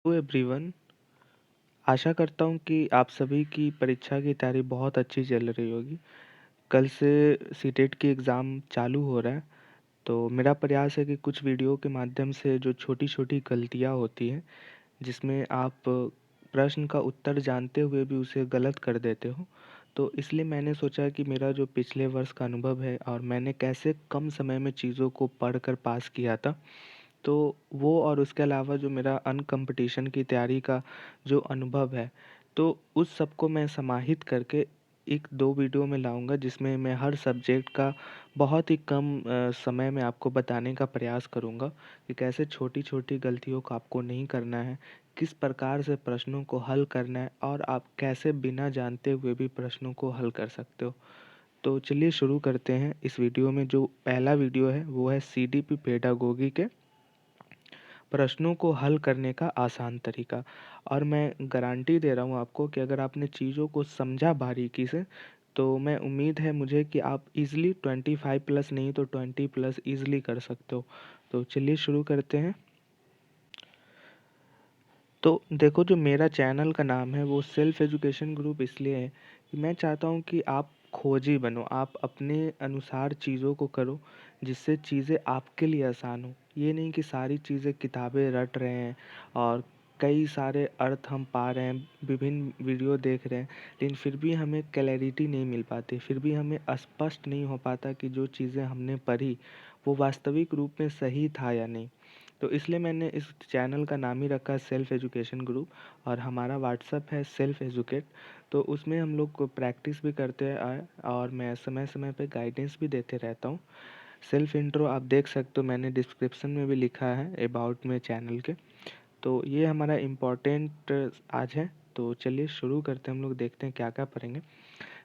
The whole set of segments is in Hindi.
Hello everyone. आशा करता हूँ कि आप सभी की परीक्षा की तैयारी बहुत अच्छी चल रही होगी। कल से सीटेट की एग्ज़ाम चालू हो रहा है, तो मेरा प्रयास है कि कुछ वीडियो के माध्यम से जो छोटी-छोटी गलतियाँ होती हैं, जिसमें आप प्रश्न का उत्तर जानते हुए भी उसे गलत कर देते हो, तो इसलिए मैंने सोचा कि मेरा जो पिछले वर्ष का अनुभव है और मैंने कैसे कम समय में चीज़ों को पढ़कर पास किया था, तो वो और उसके अलावा जो मेरा कॉम्पिटिशन की तैयारी का जो अनुभव है, तो उस सब को मैं समाहित करके 1-2 वीडियो में लाऊँगा, जिसमें मैं हर सब्जेक्ट का बहुत ही कम समय में आपको बताने का प्रयास करूँगा कि कैसे छोटी-छोटी गलतियों को आपको नहीं करना है, किस प्रकार से प्रश्नों को हल करना है और आप कैसे बिना जानते हुए भी प्रश्नों को हल कर सकते हो। तो चलिए शुरू करते हैं। इस वीडियो में जो पहला वीडियो है, वो है सीडीपी पेडागोगी के प्रश्नों को हल करने का आसान तरीका। और मैं गारंटी दे रहा हूँ आपको कि अगर आपने चीज़ों को समझा बारीकी से, तो मैं उम्मीद है मुझे कि आप ईज़िली 25 प्लस नहीं तो 20 प्लस ईज़िली कर सकते हो। तो चलिए शुरू करते हैं। तो देखो, जो मेरा चैनल का नाम है वो सेल्फ एजुकेशन ग्रुप इसलिए है कि मैं चाहता हूँ कि आप खोजी बनो, आप अपने अनुसार चीज़ों को करो जिससे चीज़ें आपके लिए आसान हो। ये नहीं कि सारी चीज़ें किताबें रट रहे हैं और कई सारे अर्थ हम पा रहे हैं, विभिन्न वीडियो देख रहे हैं, लेकिन फिर भी हमें क्लैरिटी नहीं मिल पाती, फिर भी हमें स्पष्ट नहीं हो पाता कि जो चीज़ें हमने पढ़ी वो वास्तविक रूप में सही था या नहीं। तो इसलिए मैंने इस चैनल का नाम ही रखा है सेल्फ एजुकेशन ग्रुप, और हमारा व्हाट्सअप है सेल्फ एजुकेट। तो उसमें हम लोग को प्रैक्टिस भी करते आए और मैं समय समय पे गाइडेंस भी देते रहता हूँ। सेल्फ इंट्रो आप देख सकते हो, मैंने डिस्क्रिप्शन में भी लिखा है अबाउट में चैनल के। तो ये हमारा इम्पोर्टेंट आज है। तो चलिए शुरू करते हैं, हम लोग देखते हैं क्या क्या पढ़ेंगे।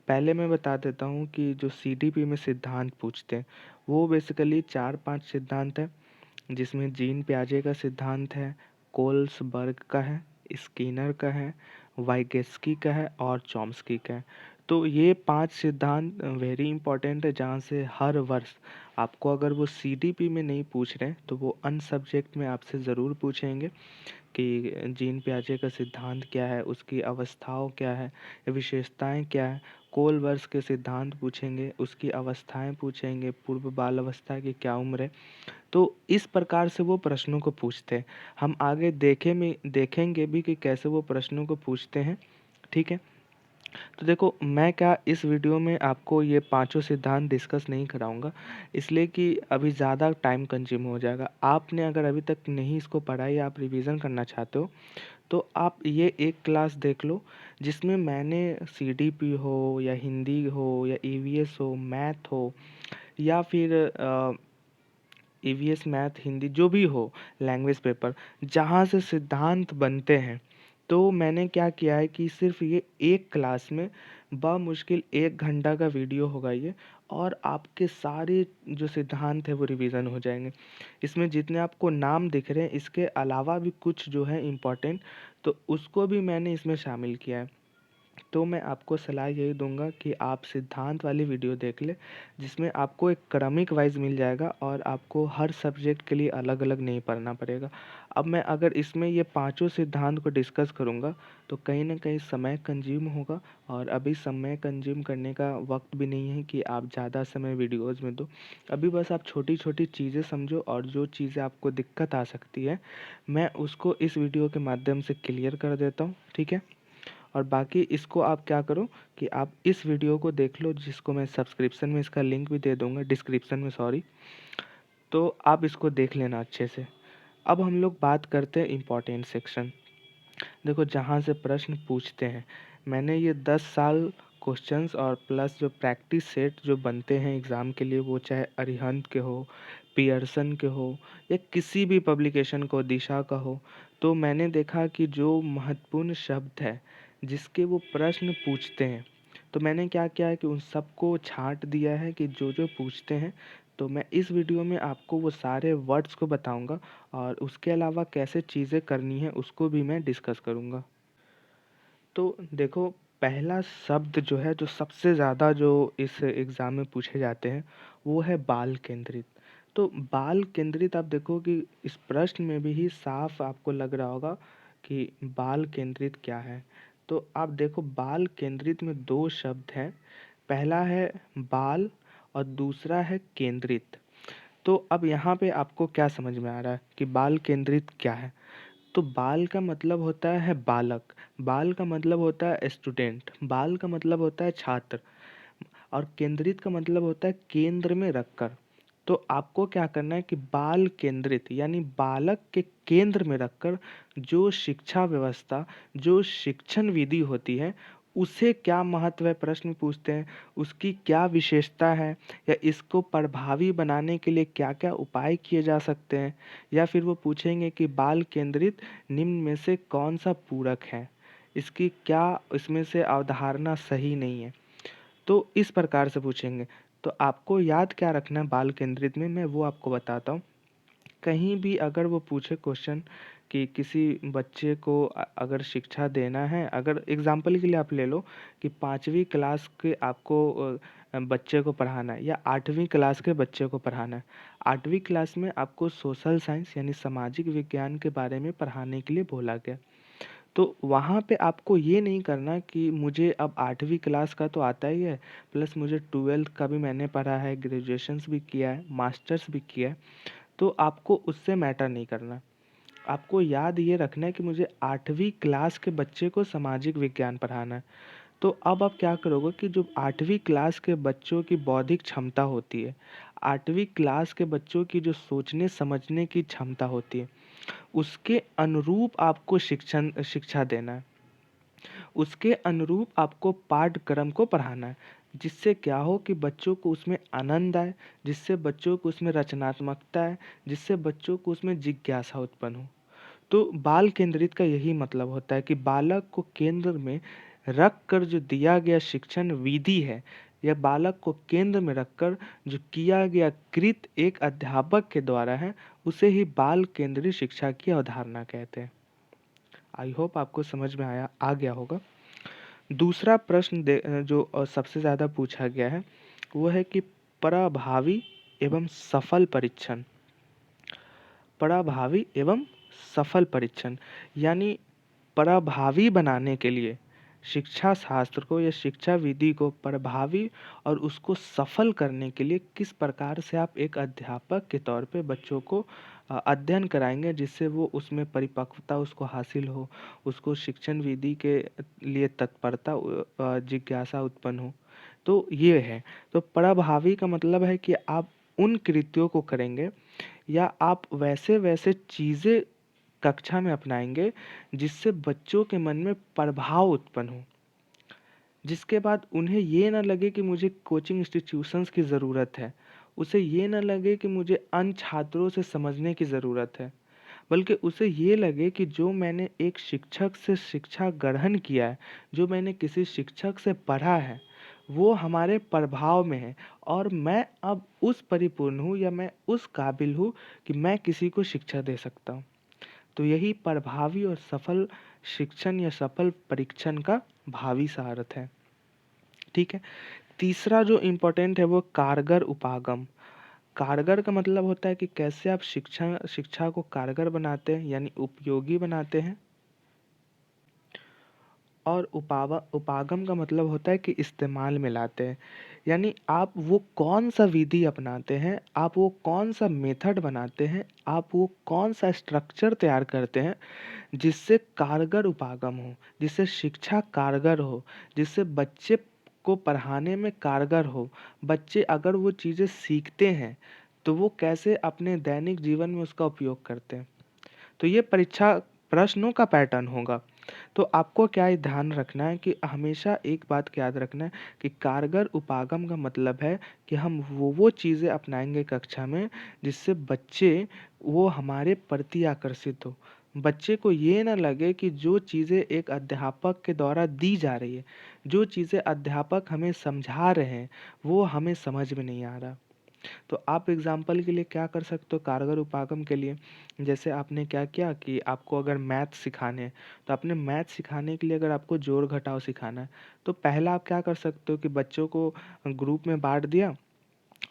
पहले मैं बता देता हूँ कि जो सीडीपी में सिद्धांत पूछते हैं, वो बेसिकली 4-5 सिद्धांत है, जिसमें जीन पियाजे का सिद्धांत है, कोल्सबर्ग का है, स्किनर का है, वाइगेस्की का है और चॉम्स्की का है। तो ये 5 सिद्धांत वेरी इंपॉर्टेंट है, जहाँ से हर वर्ष आपको अगर वो सीडीपी में नहीं पूछ रहे हैं तो वो अन्य सब्जेक्ट में आपसे ज़रूर पूछेंगे कि जीन पियाजे का सिद्धांत क्या है, उसकी अवस्थाओं क्या है, विशेषताएं क्या है। कोलवर्स के सिद्धांत पूछेंगे, उसकी अवस्थाएं पूछेंगे, पूर्व बाल अवस्था की क्या उम्र है। तो इस प्रकार से वो प्रश्नों को पूछते हैं। हम आगे देखेंगे भी कि कैसे वो प्रश्नों को पूछते हैं। ठीक है। तो देखो, मैं क्या इस वीडियो में आपको ये पांचों सिद्धांत डिस्कस नहीं कराऊंगा, इसलिए कि अभी ज़्यादा टाइम कंज्यूम हो जाएगा। आपने अगर अभी तक नहीं इसको पढ़ा या आप रिवीजन करना चाहते हो, तो आप ये एक क्लास देख लो, जिसमें मैंने सीडीपी हो या हिंदी हो या ईवीएस हो, मैथ हो या फिर ईवीएस, मैथ, हिंदी जो भी हो, लैंग्वेज पेपर, जहाँ से सिद्धांत बनते हैं, तो मैंने क्या किया है कि सिर्फ ये एक क्लास में बमुश्किल 1 घंटा का वीडियो होगा ये, और आपके सारे जो सिद्धांत है वो रिवीजन हो जाएंगे। इसमें जितने आपको नाम दिख रहे हैं, इसके अलावा भी कुछ जो है इम्पोर्टेंट, तो उसको भी मैंने इसमें शामिल किया है। तो मैं आपको सलाह यही दूंगा कि आप सिद्धांत वाली वीडियो देख लें, जिसमें आपको एक क्रमिक वाइज मिल जाएगा और आपको हर सब्जेक्ट के लिए अलग अलग नहीं पढ़ना पड़ेगा। अब मैं अगर इसमें ये पांचों सिद्धांत को डिस्कस करूंगा, तो कहीं ना कहीं समय कंज्यूम होगा, और अभी समय कंज्यूम करने का वक्त भी नहीं है कि आप ज़्यादा समय वीडियोज़ में दो। अभी बस आप छोटी छोटी चीज़ें समझो, और जो चीज़ें आपको दिक्कत आ सकती है, मैं उसको इस वीडियो के माध्यम से क्लियर कर देता हूँ। ठीक है। और बाकी इसको आप क्या करो कि आप इस वीडियो को देख लो, जिसको मैं सब्सक्रिप्शन में इसका लिंक भी दे दूंगा, डिस्क्रिप्शन में, सॉरी। तो आप इसको देख लेना अच्छे से। अब हम लोग बात करते हैं इम्पोर्टेंट सेक्शन। देखो, जहाँ से प्रश्न पूछते हैं, मैंने ये 10 साल क्वेश्चंस और प्लस जो प्रैक्टिस सेट जो बनते हैं एग्ज़ाम के लिए, वो चाहे अरिहंत के हो, पियर्सन के हो, या किसी भी पब्लिकेशन को, दिशा का हो, तो मैंने देखा कि जो महत्वपूर्ण शब्द है जिसके वो प्रश्न पूछते हैं, तो मैंने क्या किया है कि उन सबको छाँट दिया है कि जो जो पूछते हैं। तो मैं इस वीडियो में आपको वो सारे वर्ड्स को बताऊंगा, और उसके अलावा कैसे चीज़ें करनी है उसको भी मैं डिस्कस करूंगा। तो देखो, पहला शब्द जो है, जो सबसे ज़्यादा जो इस एग्ज़ाम में पूछे जाते हैं, वो है बाल केंद्रित। तो बाल केंद्रित आप देखो कि इस प्रश्न में भी ही साफ आपको लग रहा होगा कि बाल केंद्रित क्या है? तो आप देखो, बाल केंद्रित में 2 शब्द हैं। पहला है बाल और दूसरा है केंद्रित। तो अब यहाँ पे आपको क्या समझ में आ रहा है कि बाल केंद्रित क्या है? तो बाल का मतलब होता है बालक, बाल का मतलब होता है स्टूडेंट, बाल का मतलब होता है छात्र, और केंद्रित का मतलब होता है केंद्र में रखकर। तो आपको क्या करना है कि बाल केंद्रित यानी बालक के केंद्र में रखकर जो शिक्षा व्यवस्था, जो शिक्षण विधि होती है, उसे क्या महत्व है प्रश्न पूछते हैं, उसकी क्या विशेषता है, या इसको प्रभावी बनाने के लिए क्या-क्या उपाय किए जा सकते हैं, या फिर वो पूछेंगे कि बाल केंद्रित निम्न में से कौन-सा पूरक है, इसकी क्या इसमें से अवधारणा सही नहीं है। तो इस प्रकार से पूछेंगे। तो आपको याद क्या रखना है बाल केंद्रित में, मैं वो आपको बताता हूँ। कहीं भी अगर वो पूछे क्वेश्चन कि किसी बच्चे को अगर शिक्षा देना है, अगर एग्ज़ाम्पल के लिए आप ले लो कि 5वीं क्लास के आपको बच्चे को पढ़ाना है, या 8वीं क्लास के बच्चे को पढ़ाना है। 8वीं क्लास में आपको सोशल साइंस यानी सामाजिक विज्ञान के बारे में पढ़ाने के लिए बोला गया। तो वहाँ पे आपको ये नहीं करना कि मुझे अब 8वीं क्लास का तो आता ही है, प्लस मुझे 12th का भी मैंने पढ़ा है, ग्रेजुएशंस भी किया है, मास्टर्स भी किया है, तो आपको उससे मैटर नहीं करना। आपको याद ये रखना है कि मुझे 8वीं क्लास के बच्चे को सामाजिक विज्ञान पढ़ाना है। तो अब आप क्या करोगे कि जो 8वीं क्लास के बच्चों की बौद्धिक क्षमता होती है, 8वीं क्लास के बच्चों की जो सोचने समझने की क्षमता होती है, उसके अनुरूप आपको शिक्षा देना है। उसके अनुरूप आपको पाठ्यक्रम को पढ़ाना है, जिससे क्या हो कि बच्चों को उसमें आनंद आए, जिससे बच्चों को उसमें रचनात्मकता आए, जिससे बच्चों को उसमें जिज्ञासा उत्पन्न हो। तो बाल केंद्रित का यही मतलब होता है कि बालक को केंद्र में रख कर जो दिया गया शिक्षण विधि है, या बालक को केंद्र में रखकर जो किया गया कृत एक अध्यापक के द्वारा है, उसे ही बाल केंद्रित शिक्षा की अवधारणा कहते हैं। आई होप आपको समझ में आ गया होगा। दूसरा प्रश्न जो सबसे ज़्यादा पूछा गया है, वो है कि प्रभावी एवं सफल परीक्षण। प्रभावी एवं सफल परीक्षण यानी प्रभावी बनाने के लिए शिक्षा शास्त्र को या शिक्षा विधि को प्रभावी और उसको सफल करने के लिए किस प्रकार से आप एक अध्यापक के तौर पे बच्चों को अध्ययन कराएंगे, जिससे वो उसमें परिपक्वता उसको हासिल हो, उसको शिक्षण विधि के लिए तत्परता जिज्ञासा उत्पन्न हो। तो ये है। तो प्रभावी का मतलब है कि आप उन कृत्यों को करेंगे, या आप वैसे-वैसे चीज़ें कक्षा में अपनाएँगे जिससे बच्चों के मन में प्रभाव उत्पन्न हो। जिसके बाद उन्हें ये ना लगे कि मुझे कोचिंग इंस्टीट्यूशंस की ज़रूरत है। उसे ये ना लगे कि मुझे अन्य छात्रों से समझने की ज़रूरत है। बल्कि उसे ये लगे कि जो मैंने एक शिक्षक से शिक्षा ग्रहण किया है, जो मैंने किसी शिक्षक से पढ़ा है, वो हमारे प्रभाव में है, और मैं अब उस परिपूर्ण हूँ, या मैं उस काबिल हूँ कि मैं किसी को शिक्षा दे सकता हूँ। तो यही प्रभावी और सफल शिक्षण या सफल परीक्षण का भावी सारथ है। ठीक है। तीसरा जो इम्पोर्टेंट है वो कारगर उपागम। कारगर का मतलब होता है कि कैसे आप शिक्षा शिक्षा को कारगर बनाते हैं यानी उपयोगी बनाते हैं। और उपागम का मतलब होता है कि इस्तेमाल में लाते हैं। यानी आप वो कौन-सा विधि अपनाते हैं, आप वो कौन-सा मेथड बनाते हैं, आप वो कौन-सा स्ट्रक्चर तैयार करते हैं, जिससे कारगर उपागम हो, जिससे शिक्षा कारगर हो, जिससे बच्चे को पढ़ाने में कारगर हो। बच्चे अगर वो चीज़ें सीखते हैं, तो वो कैसे अपने दैनिक जीवन में उसका उपयोग करते हैं। तो ये परीक्षा प्रश्नों का पैटर्न होगा। तो आपको क्या ये ध्यान रखना है कि हमेशा एक बात का याद रखना है कि कारगर उपागम का मतलब है कि हम वो चीज़ें अपनाएँगे कक्षा में, जिससे बच्चे वो हमारे प्रति आकर्षित हो। बच्चे को ये ना लगे कि जो चीज़ें एक अध्यापक के द्वारा दी जा रही है, जो चीज़ें अध्यापक हमें समझा रहे हैं, वो हमें समझ में नहीं आ रहा। तो आप एग्ज़ाम्पल के लिए क्या कर सकते हो कारगर उपागम के लिए? जैसे आपने क्या किया कि आपको अगर मैथ सिखाने हैं, तो आपने मैथ सिखाने के लिए अगर आपको जोड़-घटाव सिखाना है, तो पहला आप क्या कर सकते हो कि बच्चों को ग्रुप में बाँट दिया,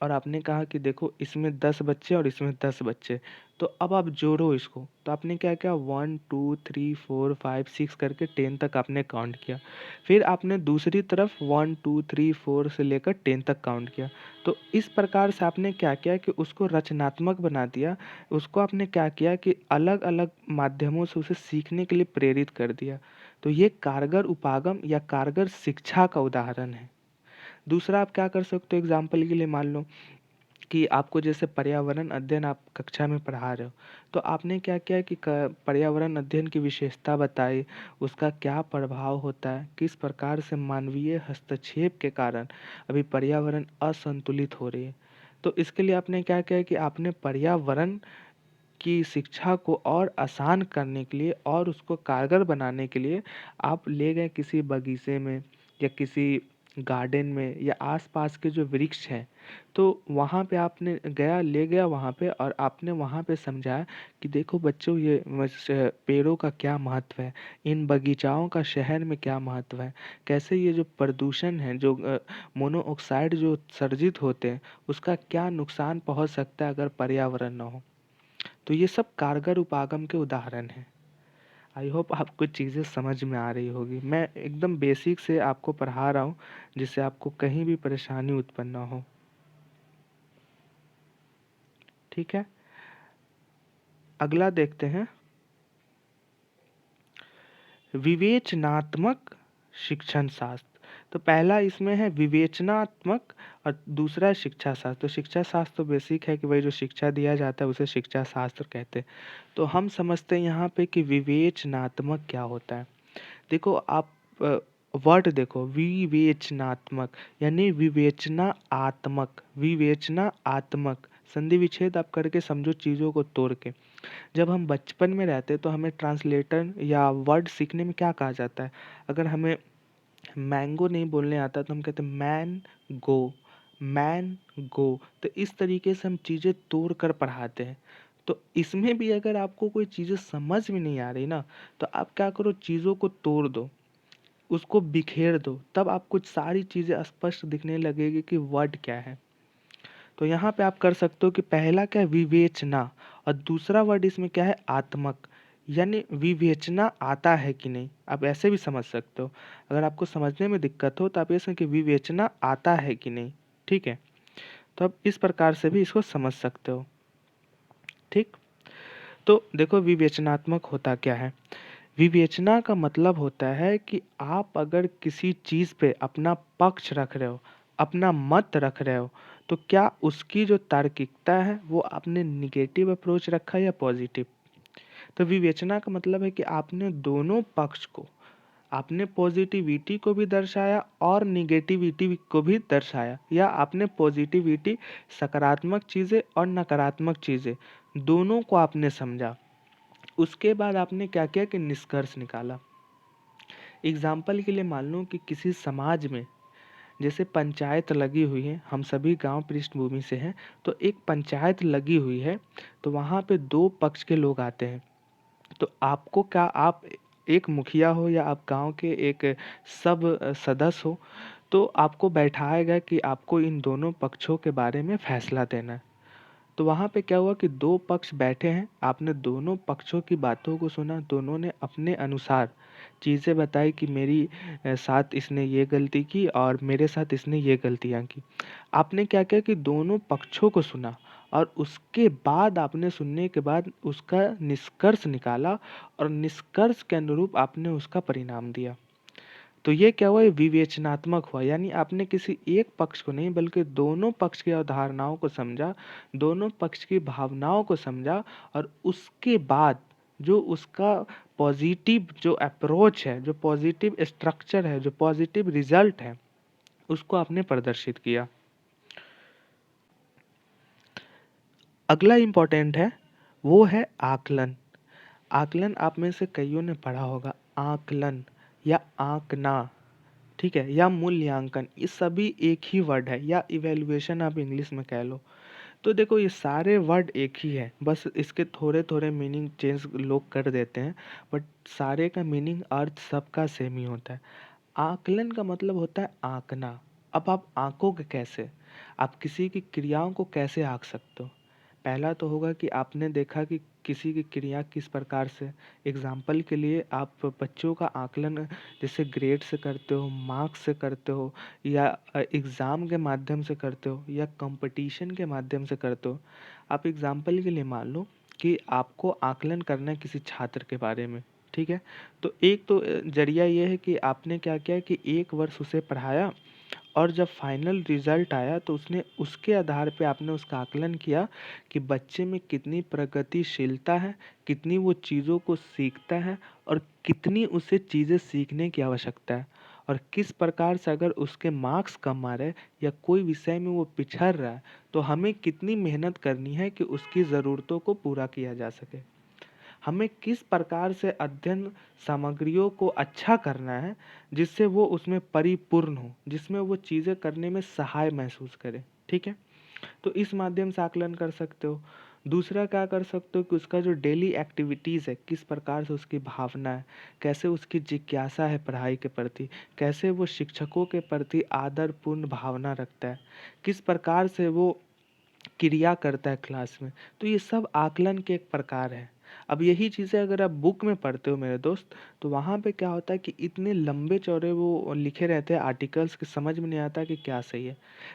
और आपने कहा कि देखो इसमें 10 बच्चे और इसमें 10 बच्चे, तो अब आप जोड़ो इसको। तो आपने क्या किया, 1 2 3 4 5 6 करके 10 तक आपने काउंट किया। फिर आपने दूसरी तरफ 1 2 3 4 से लेकर 10 तक काउंट किया। तो इस प्रकार से आपने क्या किया कि उसको रचनात्मक बना दिया। उसको आपने क्या किया कि अलग-अलग माध्यमों से उसे सीखने के लिए प्रेरित कर दिया। तो ये कारगर उपागम या कारगर शिक्षा का उदाहरण है। दूसरा आप क्या कर सकते हो, एग्ज़ाम्पल के लिए मान लो कि आपको जैसे पर्यावरण अध्ययन आप कक्षा में पढ़ा रहे हो, तो आपने क्या किया कि पर्यावरण अध्ययन की विशेषता बताई, उसका क्या प्रभाव होता है, किस प्रकार से मानवीय हस्तक्षेप के कारण अभी पर्यावरण असंतुलित हो रही है। तो इसके लिए आपने क्या किया कि आपने पर्यावरण की शिक्षा को और आसान करने के लिए और उसको कारगर बनाने के लिए आप ले गए किसी बगीचे में या किसी गार्डन में या आसपास के जो वृक्ष हैं, तो वहाँ पे आपने ले गया वहाँ पे और आपने वहाँ पे समझाया कि देखो बच्चों, ये पेड़ों का क्या महत्व है, इन बगीचाओं का शहर में क्या महत्व है, कैसे ये जो प्रदूषण है, जो मोनोऑक्साइड जो सर्जित होते हैं, उसका क्या नुकसान पहुँच सकता है अगर पर्यावरण ना हो। तो ये सब कारगर उपागम के उदाहरण हैं। आई होप आपको चीज़ें समझ में आ रही होगी। मैं एकदम बेसिक से आपको पढ़ा रहा हूँ, जिससे आपको कहीं भी परेशानी उत्पन्न ना हो। ठीक है? अगला देखते हैं, विवेचनात्मक शिक्षण शास्त्र। तो पहला इसमें है विवेचनात्मक और दूसरा है शिक्षा शास्त्र। तो शिक्षा शास्त्र तो बेसिक है कि वही जो शिक्षा दिया जाता है उसे शिक्षा शास्त्र कहते हैं। तो हम समझते हैं यहाँ पे कि विवेचनात्मक क्या होता है। देखो आप वर्ड देखो, विवेचनात्मक यानी विवेचना आत्मक संधि विच्छेद आप करके समझो चीज़ों को तोड़ के। जब हम बचपन में रहते तो हमें ट्रांसलेटर या वर्ड सीखने में क्या कहा जाता है, अगर हमें मैंगो नहीं बोलने आता तो हम कहते हैं मैन गो। तो इस तरीके से हम चीज़ें तोड़ कर पढ़ाते हैं। तो इसमें भी अगर आपको कोई चीज़ें समझ में नहीं आ रही ना, तो आप क्या करो, चीज़ों को तोड़ दो, उसको बिखेर दो, तब आपको सारी चीज़ें स्पष्ट दिखने लगेगी कि वर्ड क्या है। तो यहाँ पे आप कर सकते हो कि पहला क्या है, विवेचना, और दूसरा वर्ड इसमें क्या है, आत्मक, यानी विवेचना आता है कि नहीं। आप ऐसे भी समझ सकते हो, अगर आपको समझने में दिक्कत हो तो आप ये समझ कि विवेचना आता है कि नहीं। ठीक है, तो आप इस प्रकार से भी इसको समझ सकते हो। ठीक, तो देखो विवेचनात्मक होता क्या है। विवेचना का मतलब होता है कि आप अगर किसी चीज़ पे अपना पक्ष रख रहे हो, अपना मत रख रहे हो, तो क्या उसकी जो तार्किकता है वो आपने निगेटिव अप्रोच रखा है या पॉजिटिव। तो विवेचना का मतलब है कि आपने दोनों पक्ष को, आपने पॉजिटिविटी को भी दर्शाया और निगेटिविटी को भी दर्शाया, या आपने पॉजिटिविटी सकारात्मक चीज़ें और नकारात्मक चीज़ें दोनों को आपने समझा। उसके बाद आपने क्या किया कि निष्कर्ष निकाला। एग्जाम्पल के लिए मान लो कि किसी समाज में जैसे पंचायत लगी हुई है, हम सभी गांव पृष्ठभूमि से हैं, तो एक पंचायत लगी हुई है, तो वहाँ पे दो पक्ष के लोग आते हैं। तो आपको क्या, आप एक मुखिया हो या आप गांव के एक सब सदस्य हो, तो आपको बैठाया गया कि आपको इन दोनों पक्षों के बारे में फैसला देना है। तो वहाँ पे क्या हुआ कि दो पक्ष बैठे हैं, आपने दोनों पक्षों की बातों को सुना, दोनों ने अपने अनुसार चीज़ें बताई कि मेरी साथ इसने ये गलती की और मेरे साथ इसने ये गलतियाँ की। आपने क्या किया कि दोनों पक्षों को सुना और उसके बाद आपने सुनने के बाद उसका निष्कर्ष निकाला और निष्कर्ष के अनुरूप आपने उसका परिणाम दिया। तो ये क्या हुआ, ये विवेचनात्मक हुआ, यानी आपने किसी एक पक्ष को नहीं बल्कि दोनों पक्ष की अवधारणाओं को समझा, दोनों पक्ष की भावनाओं को समझा, और उसके बाद जो उसका पॉजिटिव जो अप्रोच है, जो पॉजिटिव स्ट्रक्चर है, जो पॉजिटिव रिजल्ट है, उसको आपने प्रदर्शित किया। अगला इम्पोर्टेंट है, वो है आकलन। आकलन आप में से कईयों ने पढ़ा होगा, आकलन या आंकना, ठीक है, या मूल्यांकन, ये सभी एक ही वर्ड है, या इवैल्यूएशन आप इंग्लिश में कह लो। तो देखो ये सारे वर्ड एक ही है, बस इसके थोड़े थोड़े मीनिंग चेंज लोग कर देते हैं, बट सारे का मीनिंग अर्थ सबका सेम ही होता है। आकलन का मतलब होता है आंकना। अब आप आँकोगे कैसे? आप किसी की क्रियाओं को कैसे आँक सकते हो? पहला तो होगा कि आपने देखा कि किसी की क्रिया किस प्रकार से, एग्ज़ाम्पल के लिए आप बच्चों का आकलन जैसे ग्रेड से करते हो, मार्क्स से करते हो या एग्ज़ाम के माध्यम से करते हो या कॉम्पिटिशन के माध्यम से करते हो। आप एग्ज़ाम्पल के लिए मान लो कि आपको आकलन करना है किसी छात्र के बारे में, ठीक है? तो एक तो ज़रिया ये है कि आपने क्या किया कि 1 वर्ष उसे पढ़ाया और जब फाइनल रिजल्ट आया तो उसने उसके आधार पे आपने उसका आकलन किया कि बच्चे में कितनी प्रगतिशीलता है, कितनी वो चीज़ों को सीखता है और कितनी उसे चीज़ें सीखने की आवश्यकता है। और किस प्रकार से अगर उसके मार्क्स कम आ रहे हैं या कोई विषय में वो पिछड़ रहा है, तो हमें कितनी मेहनत करनी है कि उसकी ज़रूरतों को पूरा किया जा सके। हमें किस प्रकार से अध्ययन सामग्रियों को अच्छा करना है, जिससे वो उसमें परिपूर्ण हो, जिसमें वो चीज़ें करने में सहाय महसूस करे, ठीक है? तो इस माध्यम से आकलन कर सकते हो। दूसरा क्या कर सकते हो कि उसका जो डेली एक्टिविटीज़ है, किस प्रकार से उसकी भावना है, कैसे उसकी जिज्ञासा है पढ़ाई के प्रति, कैसे वो शिक्षकों के प्रति आदरपूर्ण भावना रखता है, किस प्रकार से वो क्रिया करता है क्लास में। तो ये सब आकलन के एक प्रकार हैं। अब यही चीज़ें अगर आप बुक में पढ़ते हो मेरे दोस्त, तो वहाँ पे क्या होता है कि इतने लंबे-चौड़े वो लिखे रहते हैं आर्टिकल्स कि समझ में नहीं आता कि क्या सही है।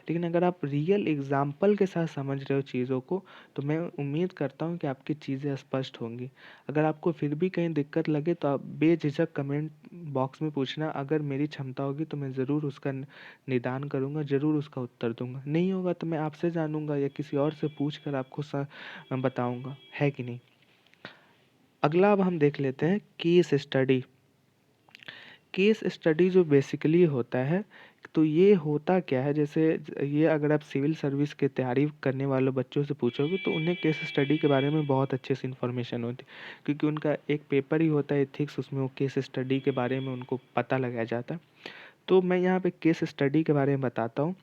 लेकिन अगर आप रियल एग्ज़ाम्पल के साथ समझ रहे हो चीज़ों को, तो मैं उम्मीद करता हूँ कि आपकी चीज़ें स्पष्ट होंगी। अगर आपको फिर भी कहीं दिक्कत लगे तो आप बेझिझक कमेंट बॉक्स में पूछना, अगर मेरी क्षमता होगी तो मैं ज़रूर उसका निदान करूँगा, ज़रूर उसका उत्तर दूँगा। नहीं होगा तो मैं आपसे जानूँगा या किसी और से पूछ कर आपको बताऊँगा, है कि नहीं? अगला अब हम देख लेते हैं केस स्टडी। केस स्टडी जो बेसिकली होता है, तो ये होता क्या है, जैसे ये अगर आप सिविल सर्विस की तैयारी करने वाले बच्चों से पूछोगे तो उन्हें केस स्टडी के बारे में बहुत अच्छे से इन्फॉर्मेशन होती है, क्योंकि उनका एक पेपर ही होता है एथिक्स, उसमें वो केस स्टडी के बारे में उनको पता लगाया जाता है। तो मैं यहाँ पे केस स्टडी के बारे में बताता हूँ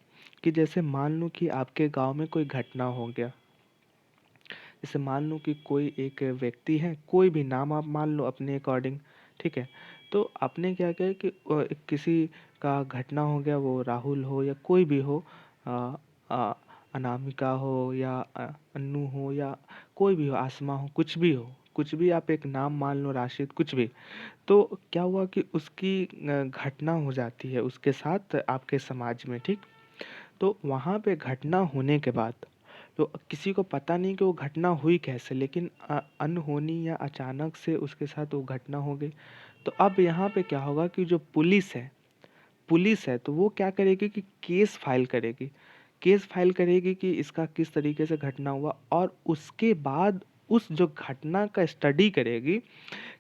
कि जैसे मान लो कि आपके गांव में कोई घटना हो गया। जैसे मान लो कि कोई एक व्यक्ति है, कोई भी नाम आप मान लो अपने अकॉर्डिंग, ठीक है? तो आपने क्या किया कि किसी का घटना हो गया, वो राहुल हो या कोई भी हो, अ, अ, अनामिका हो या अन्नू हो या कोई भी हो, आसमा हो, कुछ भी आप एक नाम मान लो, राशिद, कुछ भी। तो क्या हुआ कि उसकी घटना हो जाती है उसके साथ आपके समाज में, ठीक? तो वहाँ पे घटना होने के बाद तो किसी को पता नहीं कि वो घटना हुई कैसे, लेकिन अनहोनी या अचानक से उसके साथ वो घटना हो गई। तो अब यहाँ पे क्या होगा कि जो पुलिस है तो वो क्या करेगी कि केस फाइल करेगी कि इसका किस तरीके से घटना हुआ, और उसके बाद उस जो घटना का स्टडी करेगी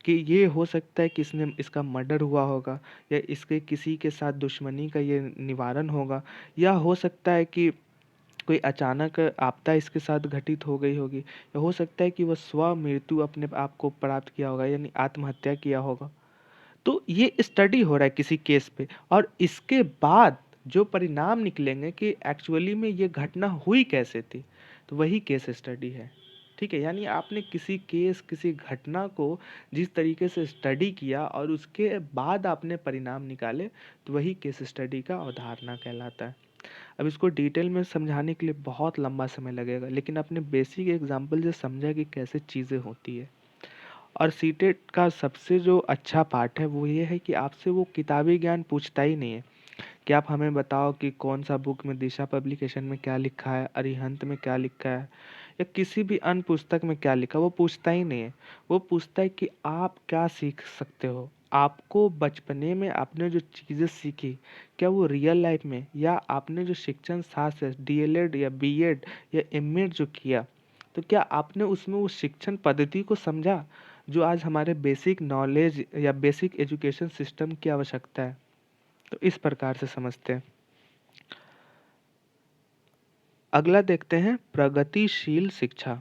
कि ये हो सकता है कि इसने इसका मर्डर हुआ होगा या इसके किसी के साथ दुश्मनी का ये निवारण होगा, या हो सकता है कि कोई अचानक आपदा इसके साथ घटित हो गई होगी, या हो सकता है कि वह स्व मृत्यु अपने आप को प्राप्त किया होगा, यानी आत्महत्या किया होगा। तो ये स्टडी हो रहा है किसी केस पे, और इसके बाद जो परिणाम निकलेंगे कि एक्चुअली में ये घटना हुई कैसे थी, तो वही केस स्टडी है। ठीक है, यानी आपने किसी घटना को जिस तरीके से स्टडी किया और उसके बाद आपने परिणाम निकाले, तो वही केस स्टडी का अवधारणा कहलाता है। अब इसको डिटेल में समझाने के लिए बहुत लंबा समय लगेगा, लेकिन अपने बेसिक एग्जाम्पल से समझा कि कैसे चीज़ें होती है। और सीटेट का सबसे जो अच्छा पार्ट है वो ये है कि आपसे वो किताबी ज्ञान पूछता ही नहीं है कि आप हमें बताओ कि कौन सा बुक में, दिशा पब्लिकेशन में क्या लिखा है, अरिहंत में क्या लिखा है, या किसी भी अन्य पुस्तक में क्या लिखा है, वो पूछता ही नहीं है। वो पूछता है कि आप क्या सीख सकते हो, आपको बचपने में आपने जो चीज़ें सीखी, क्या वो रियल लाइफ में, या आपने जो शिक्षण शास्त्र डीएलएड या बीएड या एमएड जो किया, तो क्या आपने उसमें उस शिक्षण पद्धति को समझा जो आज हमारे बेसिक नॉलेज या बेसिक एजुकेशन सिस्टम की आवश्यकता है। तो इस प्रकार से समझते हैं। अगला देखते हैं प्रगतिशील शिक्षा।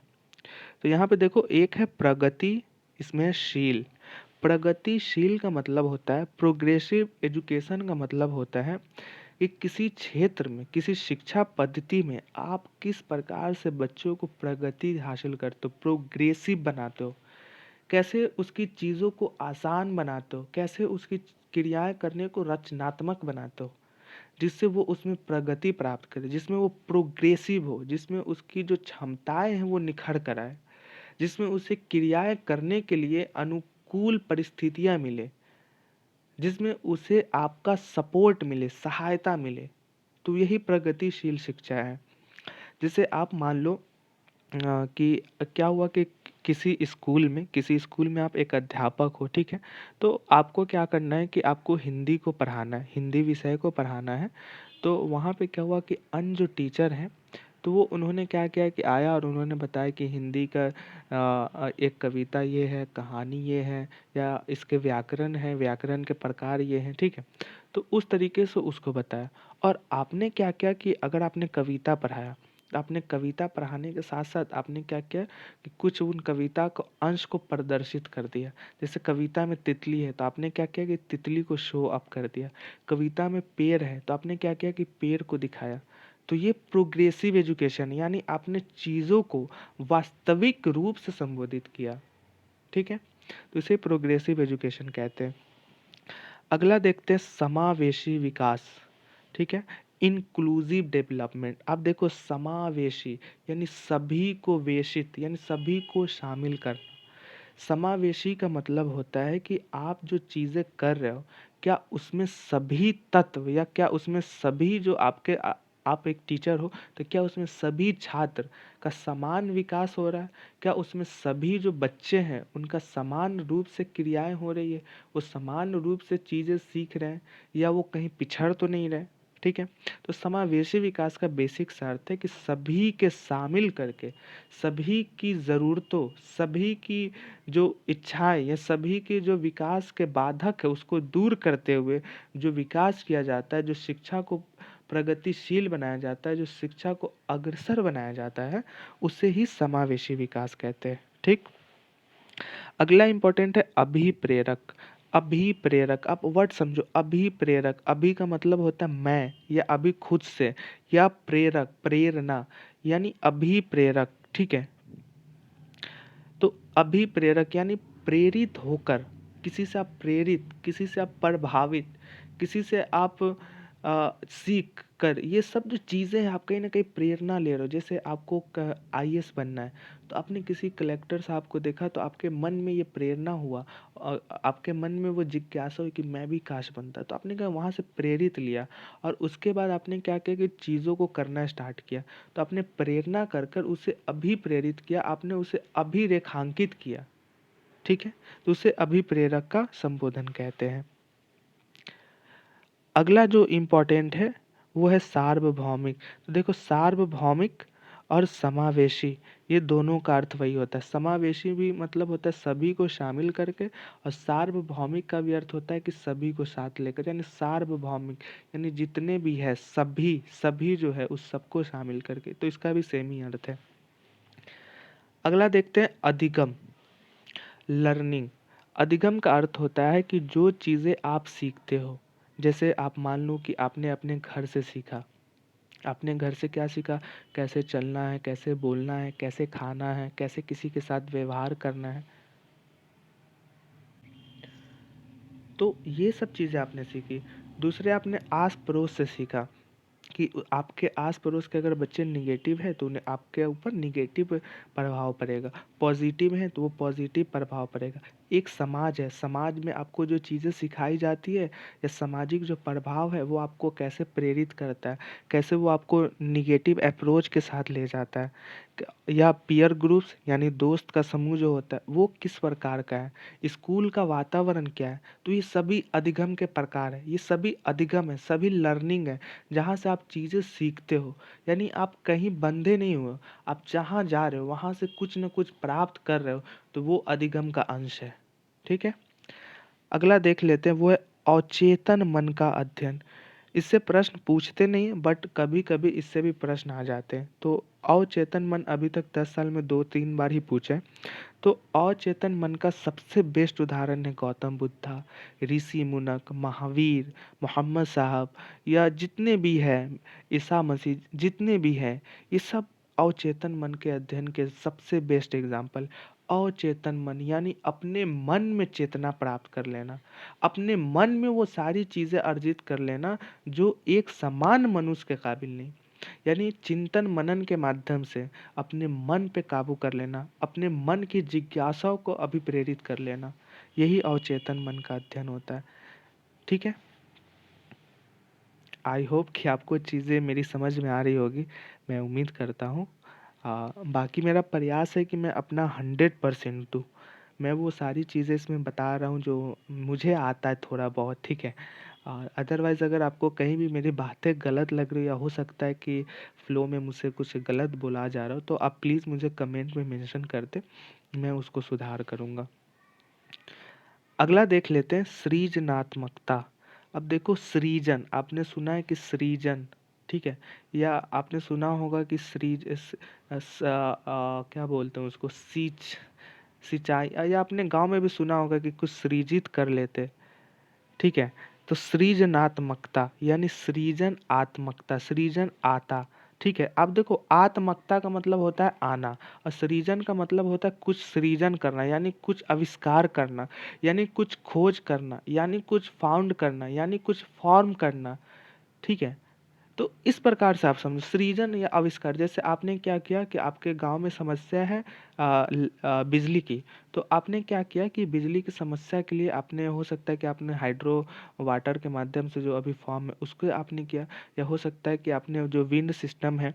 तो यहाँ पे देखो, एक है प्रगति, इसमें है शील। प्रगतिशील का मतलब होता है, प्रोग्रेसिव एजुकेशन का मतलब होता है कि किसी क्षेत्र में, किसी शिक्षा पद्धति में आप किस प्रकार से बच्चों को प्रगति हासिल करते हो, प्रोग्रेसिव बनाते हो, कैसे उसकी चीज़ों को आसान बनाते हो, कैसे उसकी क्रियाएं करने को रचनात्मक बनाते हो। जिससे वो उसमें प्रगति प्राप्त करे, जिसमें वो प्रोग्रेसिव हो, जिसमें उसकी जो क्षमताएँ हैं वो निखर कर आए, जिसमें उसे क्रियाएँ करने के लिए अनुकूल परिस्थितियाँ मिले, जिसमें उसे आपका सपोर्ट मिले, सहायता मिले। तो यही प्रगतिशील शिक्षा है। जैसे आप मान लो कि क्या हुआ कि किसी स्कूल में आप एक अध्यापक हो, ठीक है? तो आपको क्या करना है कि आपको हिंदी को पढ़ाना है, हिंदी विषय को पढ़ाना है। तो वहाँ पे क्या हुआ कि अन्य जो टीचर हैं, तो वो उन्होंने क्या किया कि आया और उन्होंने बताया कि हिंदी का एक कविता ये है, कहानी ये है, या इसके व्याकरण है, व्याकरण के प्रकार ये हैं, ठीक है? तो उस तरीके से उसको बताया। और आपने क्या किया कि अगर आपने कविता पढ़ाया, तो आपने कविता पढ़ाने के साथ-साथ आपने क्या किया कि कुछ उन कविता को अंश को प्रदर्शित कर दिया। जैसे कविता में तितली है, तो आपने क्या किया कि तितली को शो अप कर दिया। कविता में पेड़ है, तो आपने क्या किया कि पेड़ को दिखाया। तो ये प्रोग्रेसिव एजुकेशन, यानी आपने चीज़ों को वास्तविक रूप से संबोधित किया, ठीक है? तो इसे प्रोग्रेसिव एजुकेशन कहते हैं। अगला देखते हैं समावेशी विकास, ठीक है? Inclusive development. अब देखो समावेशी यानी सभी को वेशित यानी सभी को शामिल करना। समावेशी का मतलब होता है कि आप जो चीज़ें कर रहे हो, क्या उसमें सभी तत्व या क्या उसमें सभी जो आप एक टीचर हो, तो क्या उसमें सभी छात्र का समान विकास हो रहा है? क्या उसमें सभी जो बच्चे हैं, उनका समान रूप से क्रियाएँ हो रही है? वो समान रूप से चीज़ें सीख रहे हैं या वो कहीं पिछड़ तो नहीं रहे? ठीक है? तो समावेशी विकास का बेसिक सा अर्थ है कि सभी के शामिल करके, सभी की ज़रूरतों, सभी की जो इच्छाएँ या सभी के जो विकास के बाधक है उसको दूर करते हुए जो विकास किया जाता है, जो शिक्षा को प्रगतिशील बनाया जाता है, जो शिक्षा को अग्रसर बनाया जाता है, उसे ही समावेशी विकास कहते हैं। ठीक? अगला इम्पोर्टेंट है अभिप्रेरक। अभिप्रेरक, आप वर्ड समझो, अभिप्रेरक। अभि का मतलब होता है मैं या अभी खुद से, या प्रेरक प्रेरणा, यानी अभिप्रेरक, ठीक है? तो अभिप्रेरक यानी प्रेरित होकर, किसी से आप प्रेरित, किसी से आप प्रभावित, किसी से आप सीख कर, ये सब जो चीज़ें हैं आप कहीं न कहीं प्रेरणा ले रहे हो। जैसे आपको आईएएस बनना है, तो आपने किसी कलेक्टर साहब को देखा तो आपके मन में ये प्रेरणा हुआ, आपके मन में वो जिज्ञासा हुई कि मैं भी काश बनता। तो आपने क्या वहाँ से प्रेरित लिया और उसके बाद आपने क्या किया कि चीज़ों को करना स्टार्ट किया। तो आपने प्रेरणा कर कर उसे अभिप्रेरित किया, आपने उसे अभिरेखांकित किया, ठीक है? तो उसे अभिप्रेरक का संबोधन कहते हैं। अगला जो इम्पोर्टेंट है वो है सार्वभौमिक। तो देखो सार्वभौमिक और समावेशी, ये दोनों का अर्थ वही होता है। समावेशी भी मतलब होता है सभी को शामिल करके, और सार्वभौमिक का भी अर्थ होता है कि सभी को साथ लेकर, यानी सार्वभौमिक यानी जितने भी है सभी, सभी जो है उस सबको शामिल करके। तो इसका भी सेम ही अर्थ है। अगला देखते हैं अधिगम, लर्निंग। अधिगम का अर्थ होता है कि जो चीज़ें आप सीखते हो, जैसे आप मान लो कि आपने अपने घर से सीखा। आपने घर से क्या सीखा? कैसे चलना है, कैसे बोलना है, कैसे खाना है, कैसे किसी के साथ व्यवहार करना है। तो ये सब चीज़ें आपने सीखी। दूसरे आपने आस पड़ोस से सीखा कि आपके आस-पड़ोस के अगर बच्चे नेगेटिव हैं तो उन्हें आपके ऊपर नेगेटिव प्रभाव पड़ेगा, पॉजिटिव हैं तो वो पॉजिटिव प्रभाव पड़ेगा। एक समाज है, समाज में आपको जो चीज़ें सिखाई जाती है या सामाजिक जो प्रभाव है वो आपको कैसे प्रेरित करता है, कैसे वो आपको नेगेटिव अप्रोच के साथ ले जाता है। या पीयर ग्रुप्स यानी दोस्त का समूह जो होता है वो किस प्रकार का है, स्कूल का वातावरण क्या है। तो ये सभी अधिगम के प्रकार हैं, ये सभी अधिगम है, सभी लर्निंग है, जहाँ से आप चीज़ें सीखते हो। यानी आप कहीं बंधे नहीं हुए हो, आप जहाँ जा रहे हो वहाँ से कुछ न कुछ प्राप्त कर रहे हो, तो वो अधिगम का अंश है। ठीक है? अगला देख लेते हैं, वो है अवचेतन मन का अध्ययन। इससे प्रश्न पूछते नहीं हैं बट कभी-कभी इससे भी प्रश्न आ जाते हैं। तो अवचेतन मन अभी तक 10 साल में 2-3 बार ही पूछा है। तो अचेतन मन का सबसे बेस्ट उदाहरण है गौतम बुद्धा, ऋषि मुनक, महावीर, मोहम्मद साहब, या जितने भी हैं, ईसा मसीह, जितने भी हैं, ये सब अवचेतन मन के अध्ययन के सबसे बेस्ट एग्जाम्पल। अवचेतन मन यानी अपने मन में चेतना प्राप्त कर लेना, अपने मन में वो सारी चीज़ें अर्जित कर लेना जो एक सामान्य मनुष्य के काबिल नहीं। यानी चिंतन मनन के माध्यम से अपने मन पे काबू कर लेना, अपने मन की जिज्ञासाओं को अभिप्रेरित कर लेना, यही अवचेतन मन का अध्ययन होता है। ठीक है, आई होप कि आपको चीज़ें मेरी समझ में आ रही होगी, मैं उम्मीद करता हूँ। बाकी मेरा प्रयास है कि मैं अपना 100% दूँ। मैं वो सारी चीज़ें इसमें बता रहा हूँ जो मुझे आता है थोड़ा बहुत, ठीक है। और अदरवाइज़ अगर आपको कहीं भी मेरी बातें गलत लग रही है या हो सकता है कि फ़्लो में मुझसे कुछ गलत बोला जा रहा हो, तो आप प्लीज़ मुझे कमेंट में मेंशन कर दें, मैं उसको सुधार करूँगा। अगला देख लेते हैं सृजनात्मकता। अब देखो सृजन, आपने सुना है कि सृजन, ठीक है, या आपने सुना होगा कि क्या बोलते हैं उसको, सिंचाई, या आपने गांव में भी सुना होगा कि कुछ सृजित कर लेते, ठीक है। तो सृजनात्मकता यानी सृजन आत्मकता, सृजन आता, ठीक है। अब देखो आत्मकता का मतलब होता है आना, और सृजन का मतलब होता है कुछ सृजन करना, यानी कुछ आविष्कार करना, यानी कुछ खोज करना, यानी कुछ फाउंड करना, यानी कुछ फॉर्म करना, ठीक है। तो इस प्रकार से आप समझो सृजन या आविष्कार। जैसे आपने क्या किया कि आपके गांव में समस्या है बिजली की, तो आपने क्या किया कि बिजली की समस्या के लिए आपने, हो सकता है कि आपने हाइड्रो वाटर के माध्यम से जो अभी फॉर्म है उसको आपने किया, या हो सकता है कि आपने जो विंड सिस्टम है,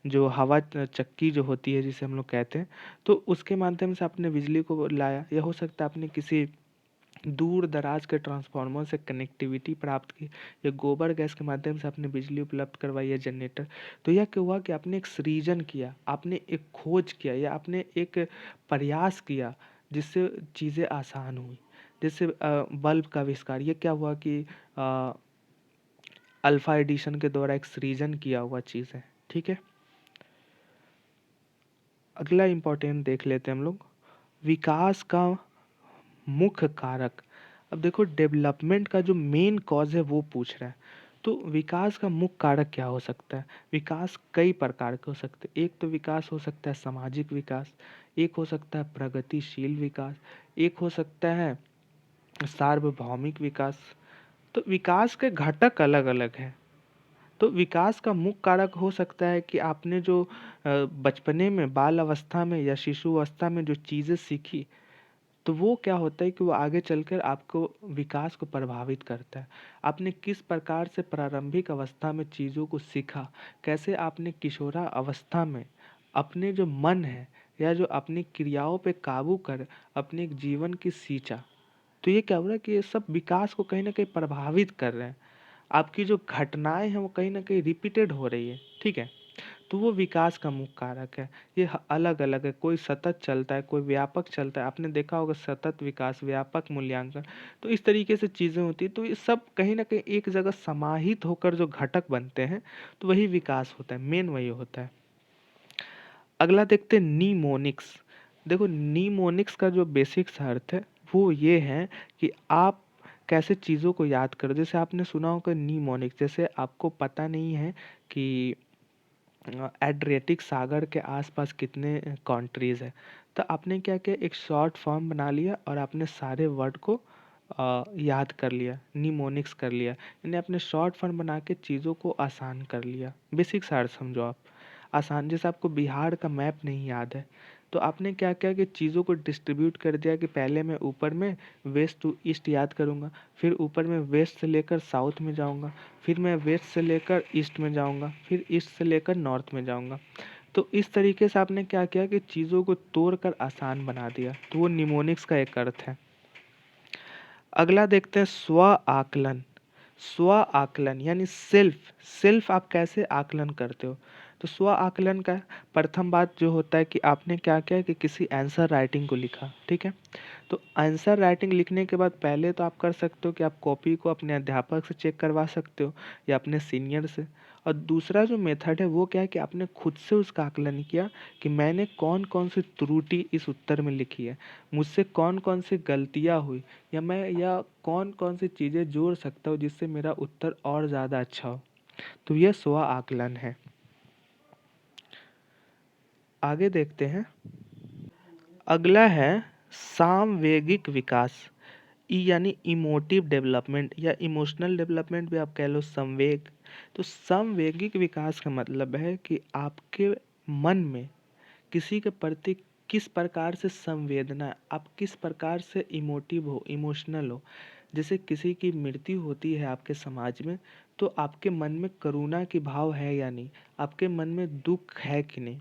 जो हवा चक्की जो होती है जिसे हम लोग कहते हैं, तो उसके माध्यम से आपने बिजली को लाया, या हो सकता है आपने किसी दूर दराज के ट्रांसफार्मर से कनेक्टिविटी प्राप्त की, या गोबर गैस के माध्यम से आपने बिजली उपलब्ध करवाई या जनरेटर। तो यह क्या हुआ कि आपने एक सृजन किया, आपने एक खोज किया, या आपने एक प्रयास किया जिससे चीज़ें आसान हुई। जैसे बल्ब का आविष्कार, ये क्या हुआ कि अल्फा एडिशन के द्वारा एक सृजन किया हुआ चीज़ है, ठीक है। अगला इम्पोर्टेंट देख लेते हैं हम लोग, विकास का मुख्य कारक। अब देखो डेवलपमेंट का जो मेन कॉज है वो पूछ रहा है, तो विकास का मुख्य कारक क्या हो सकता है। विकास कई प्रकार के हो सकते हैं। एक तो विकास हो सकता है सामाजिक विकास, एक हो सकता है प्रगतिशील विकास, एक हो सकता है सार्वभौमिक विकास। तो विकास के घटक अलग अलग हैं। तो विकास का मुख्य कारक हो सकता है कि आपने जो बचपने में, बाल अवस्था में या शिशु अवस्था में जो चीज़ें सीखी, तो वो क्या होता है कि वो आगे चलकर आपको विकास को प्रभावित करता है। आपने किस प्रकार से प्रारंभिक अवस्था में चीज़ों को सीखा, कैसे आपने किशोरा अवस्था में अपने जो मन है या जो अपनी क्रियाओं पे काबू कर अपने जीवन की सींचा, तो ये क्या हो रहा है कि ये सब विकास को कहीं ना कहीं प्रभावित कर रहे हैं। आपकी जो घटनाएं हैं वो कहीं ना कहीं रिपीटेड हो रही है, ठीक है। तो वो विकास का मुख्य कारक है। ये अलग अलग है, कोई सतत चलता है, कोई व्यापक चलता है। आपने देखा होगा सतत विकास, व्यापक मूल्यांकन, तो इस तरीके से चीज़ें होती है। तो ये सब कहीं ना कहीं एक जगह समाहित होकर जो घटक बनते हैं, तो वही विकास होता है, मेन वही होता है। अगला देखते हैं नीमोनिक्स। देखो नीमोनिक्स का जो बेसिक्स अर्थ है वो ये है कि आप कैसे चीज़ों को याद करो। जैसे आपने सुना होगा नीमोनिक्स, जैसे आपको पता नहीं है कि एड्रियाटिक सागर के आसपास कितने कंट्रीज़ है, तो आपने क्या किया, एक शॉर्ट फॉर्म बना लिया और आपने सारे वर्ड को याद कर लिया, निमोनिक्स कर लिया, यानी आपने शॉर्ट फॉर्म बना के चीज़ों को आसान कर लिया। बेसिक सार समझो आप, आसान। जैसे आपको बिहार का मैप नहीं याद है, तो आपने क्या किया कि चीज़ों को डिस्ट्रीब्यूट कर दिया कि पहले मैं ऊपर में वेस्ट टू ईस्ट याद करूँगा, फिर ऊपर में वेस्ट से लेकर साउथ में जाऊँगा, फिर मैं वेस्ट से लेकर ईस्ट में जाऊँगा, फिर ईस्ट से लेकर नॉर्थ में जाऊँगा। तो इस तरीके से आपने क्या किया कि चीज़ों को तोड़कर आसान बना दिया। तो वो निमोनिक्स का एक अर्थ है। अगला देखते हैं स्व आकलन। स्व आकलन यानी सेल्फ, सेल्फ आप कैसे आकलन करते हो। तो स्व आकलन का प्रथम बात जो होता है कि आपने क्या किया कि किसी आंसर राइटिंग को लिखा, ठीक है। तो आंसर राइटिंग लिखने के बाद पहले तो आप कर सकते हो कि आप कॉपी को अपने अध्यापक से चेक करवा सकते हो या अपने सीनियर से। और दूसरा जो मेथड है वो क्या है कि आपने खुद से उसका आकलन किया कि मैंने कौन कौन सी त्रुटि इस उत्तर में लिखी है, मुझसे कौन कौन सी गलतियाँ हुई, या कौन कौन सी चीज़ें जोड़ सकता हूँ जिससे मेरा उत्तर और ज़्यादा अच्छा हो। तो यह स्व आकलन है। आगे देखते हैं। अगला है सामवेगिक विकास। यानी इमोटिव डेवलपमेंट या इमोशनल डेवलपमेंट भी आप कह लो, संवेग। तो समवेगिक विकास का मतलब है कि आपके मन में किसी के प्रति किस प्रकार से संवेदना है, आप किस प्रकार से इमोटिव हो, इमोशनल हो। जैसे किसी की मृत्यु होती है आपके समाज में, तो आपके मन में करुणा की भाव है या नहीं, आपके मन में दुख है कि नहीं,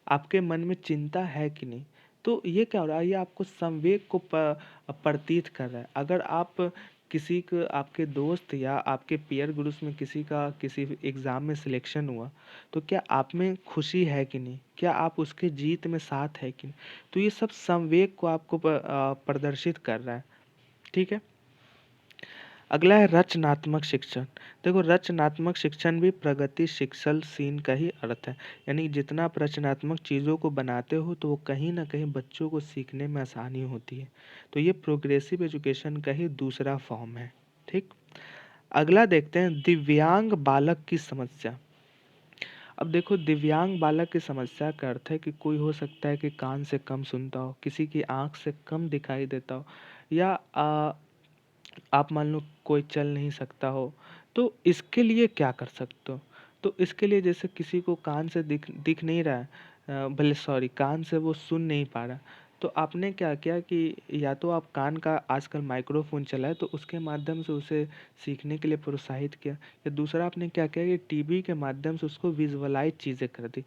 आपके मन में चिंता है कि नहीं। तो ये क्या हो रहा है, ये आपको संवेग को प्रतीत कर रहा है। अगर आप किसी को, आपके दोस्त या आपके पीयर ग्रुप्स में किसी का किसी एग्ज़ाम में सिलेक्शन हुआ, तो क्या आप में खुशी है कि नहीं, क्या आप उसके जीत में साथ है कि नहीं। तो ये सब संवेग को आपको प्रदर्शित कर रहा है। ठीक है। अगला है रचनात्मक शिक्षण। देखो, रचनात्मक शिक्षण भी प्रगतिशील सीन का ही अर्थ है। यानी जितना आप रचनात्मक चीज़ों को बनाते हो, तो वो कहीं ना कहीं बच्चों को सीखने में आसानी होती है। तो ये प्रोग्रेसिव एजुकेशन का ही दूसरा फॉर्म है। ठीक। अगला देखते हैं दिव्यांग बालक की समस्या। अब देखो, दिव्यांग बालक की समस्या का अर्थ है कि कोई हो सकता है कि कान से कम सुनता हो, किसी की आँख से कम दिखाई देता हो, या आप मान लो कोई चल नहीं सकता हो। तो इसके लिए क्या कर सकते हो? तो इसके लिए जैसे किसी को कान से दिख दिख नहीं रहा है, भले सॉरी कान से वो सुन नहीं पा रहा, तो आपने क्या किया कि या तो आप कान का आजकल माइक्रोफोन चला है, तो उसके माध्यम से उसे सीखने के लिए प्रोत्साहित किया, या दूसरा आपने क्या किया कि टीवी के माध्यम से उसको विजुअलाइज चीज़ें कर दी।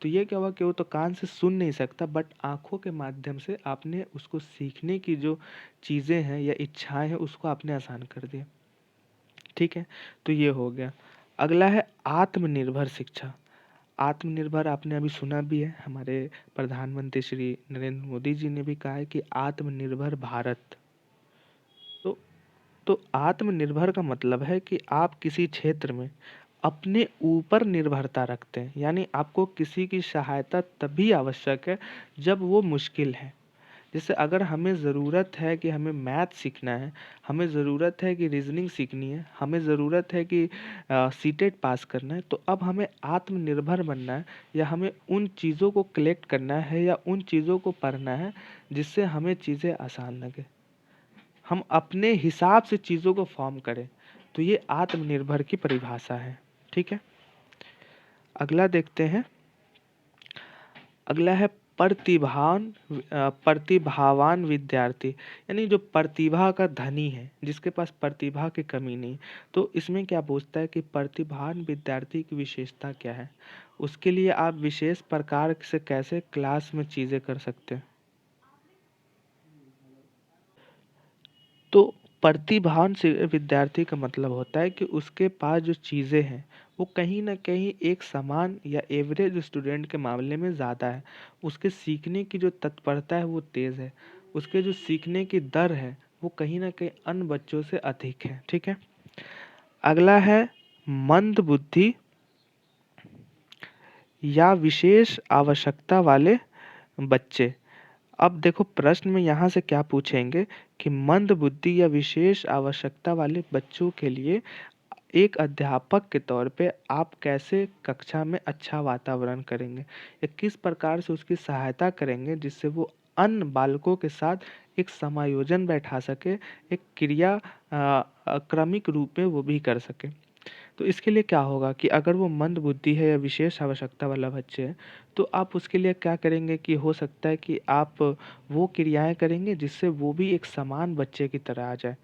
तो ये क्या हुआ कि वो तो कान से सुन नहीं सकता, बट आँखों के माध्यम से आपने उसको सीखने की जो चीज़ें हैं या इच्छाएं हैं, उसको आपने आसान कर दिया। ठीक है। तो ये हो गया। अगला है आत्मनिर्भर शिक्षा। आत्मनिर्भर आपने अभी सुना भी है, हमारे प्रधानमंत्री श्री नरेंद्र मोदी जी ने भी कहा है कि आत्मनिर्भर भारत। तो तो आत्मनिर्भर का मतलब है कि आप किसी क्षेत्र में अपने ऊपर निर्भरता रखते हैं। यानी आपको किसी की सहायता तभी आवश्यक है जब वो मुश्किल है। जैसे अगर हमें ज़रूरत है कि हमें मैथ सीखना है, हमें ज़रूरत है कि रीजनिंग सीखनी है, हमें ज़रूरत है कि सीटेट पास करना है, तो अब हमें आत्मनिर्भर बनना है, या हमें उन चीज़ों को कलेक्ट करना है या उन चीज़ों को पढ़ना है जिससे हमें चीज़ें आसान लगे, हम अपने हिसाब से चीज़ों को फॉर्म करें। तो ये आत्मनिर्भर की परिभाषा है। ठीक है। अगला देखते हैं। अगला है प्रतिभावान विद्यार्थी। यानी जो प्रतिभा का धनी है, जिसके पास प्रतिभा की कमी नहीं। तो इसमें क्या पूछता है कि प्रतिभावान विद्यार्थी की विशेषता क्या है, उसके लिए आप विशेष प्रकार से कैसे क्लास में चीज़ें कर सकते हैं। तो प्रतिभावान से विद्यार्थी का मतलब होता है कि उसके पास जो चीज़ें हैं, वो कहीं न कहीं एक समान या एवरेज स्टूडेंट के मामले में ज़्यादा है। उसके सीखने की जो तत्परता है वो तेज़ है। उसके जो सीखने की दर है, वो कहीं न कहीं अन्य बच्चों से अधिक है। ठीक है? अगला है मंद बुद्धि या विशेष आवश्यकता वाले बच्चे। अब देखो, प्रश्न में यहाँ से क्या पूछेंगे कि मंद बुद्धि या विशेष आवश्यकता वाले बच्चों के लिए एक अध्यापक के तौर पे आप कैसे कक्षा में अच्छा वातावरण करेंगे, या किस प्रकार से उसकी सहायता करेंगे जिससे वो अन्य बालकों के साथ एक समायोजन बैठा सके, एक क्रिया क्रमिक रूप में वो भी कर सके। तो इसके लिए क्या होगा कि अगर वो मंद बुद्धि है या विशेष आवश्यकता वाला बच्चे है, तो आप उसके लिए क्या करेंगे कि हो सकता है कि आप वो क्रियाएं करेंगे जिससे वो भी एक समान बच्चे की तरह आ जाए।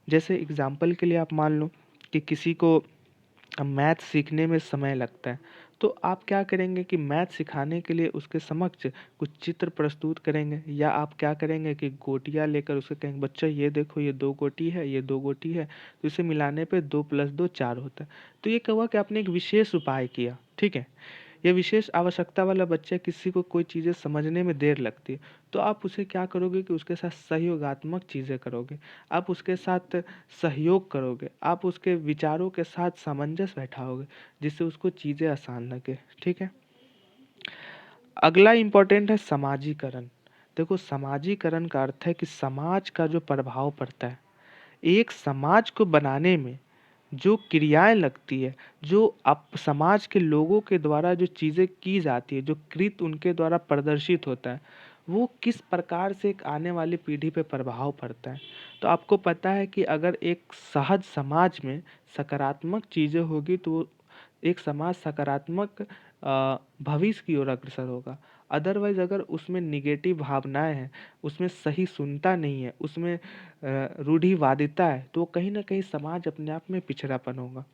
जैसे एग्जाम्पल के लिए आप मान लो कि किसी को मैथ सीखने में समय लगता है, तो आप क्या करेंगे कि मैथ सिखाने के लिए उसके समक्ष कुछ चित्र प्रस्तुत करेंगे, या आप क्या करेंगे कि गोटियाँ लेकर उसे कहेंगे, बच्चा ये देखो, ये दो गोटी है, ये दो गोटी है, तो इसे मिलाने पे 2 + 2 4 होता है। तो ये क्या हुआ कि आपने एक विशेष उपाय किया। ठीक है। ये विशेष आवश्यकता वाला बच्चा, किसी को कोई चीज़ें समझने में देर लगती है, तो आप उसे क्या करोगे कि उसके साथ सहयोगात्मक चीज़ें करोगे, आप उसके साथ सहयोग करोगे, आप उसके विचारों के साथ सामंजस्य बैठाओगे, जिससे उसको चीज़ें आसान लगे। ठीक है। अगला इम्पोर्टेंट है समाजीकरण। देखो, समाजीकरण का अर्थ है कि समाज का जो प्रभाव पड़ता है, एक समाज को बनाने में जो क्रियाएं लगती है, जो आप समाज के लोगों के द्वारा जो चीज़ें की जाती है, जो कृत्य उनके द्वारा प्रदर्शित होता है, वो किस प्रकार से एक आने वाली पीढ़ी पे प्रभाव पड़ता है। तो आपको पता है कि अगर एक सहज समाज में सकारात्मक चीज़ें होगी तो वो एक समाज सकारात्मक भविष्य की ओर अग्रसर होगा। अदरवाइज़ अगर उसमें नेगेटिव भावनाएँ हैं, उसमें सहिष्णुता नहीं है, उसमें रूढ़िवादिता है, तो कहीं न कहीं समाज अपने आप में पिछड़ापन होगा।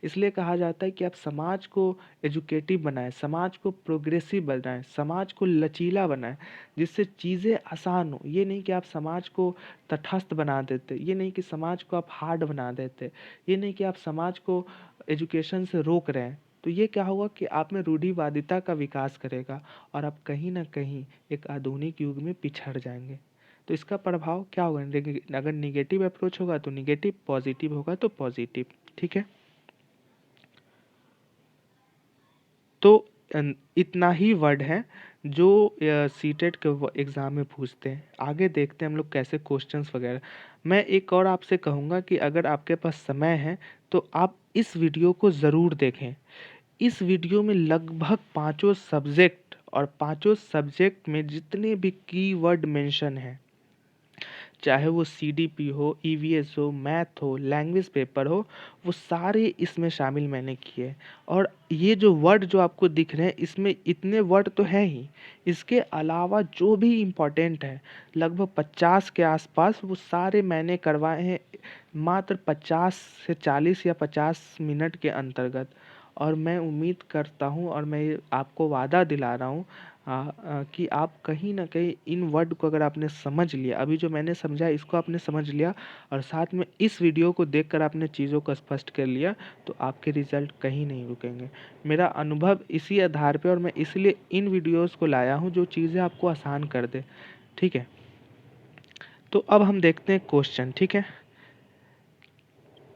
इसलिए कहा जाता है कि आप समाज को एजुकेटिव बनाएं, समाज को प्रोग्रेसिव बनाएं, समाज को लचीला बनाएं, जिससे चीज़ें आसान हो। ये नहीं कि आप समाज को तटस्थ बना देते, ये नहीं कि समाज को आप हार्ड बना देते, ये नहीं कि आप समाज को एजुकेशन से रोक रहे हैं। तो ये क्या होगा कि आप में रूढ़िवादिता का विकास करेगा और आप कहीं ना कहीं एक आधुनिक युग में पिछड़ जाएंगे। तो इसका प्रभाव क्या होगा? अगर निगेटिव अप्रोच होगा तो निगेटिव, पॉजिटिव होगा तो पॉजिटिव। ठीक है। तो इतना ही वर्ड है जो सीटेट के एग्ज़ाम में पूछते हैं। आगे देखते हैं हम लोग कैसे क्वेश्चंस वगैरह। मैं एक और आपसे कहूँगा कि अगर आपके पास समय है तो आप इस वीडियो को ज़रूर देखें। इस वीडियो में लगभग पाँचों सब्जेक्ट और पाँचों सब्जेक्ट में जितने भी कीवर्ड मेंशन हैं, चाहे वो सीडीपी हो, ईवीएस हो, मैथ हो, लैंग्वेज पेपर हो, वो सारे इसमें शामिल मैंने किए हैं। और ये जो वर्ड जो आपको दिख रहे हैं, इसमें इतने वर्ड तो हैं ही, इसके अलावा जो भी इम्पोर्टेंट है लगभग 50 के आसपास, वो सारे मैंने करवाए हैं मात्र 50 से 40 या 50 मिनट के अंतर्गत। और मैं उम्मीद करता हूँ और मैं ये आपको वादा दिला रहा हूँ कि आप कहीं न कहीं इन वर्ड को अगर आपने समझ लिया, अभी जो मैंने समझा इसको आपने समझ लिया और साथ में इस वीडियो को देखकर आपने चीज़ों को स्पष्ट कर लिया, तो आपके रिज़ल्ट कहीं नहीं रुकेंगे। मेरा अनुभव इसी आधार पे और मैं इसलिए इन वीडियोज़ को लाया हूँ जो चीज़ें आपको आसान कर दे। ठीक है? तो अब हम देखते हैं क्वेश्चन। ठीक है?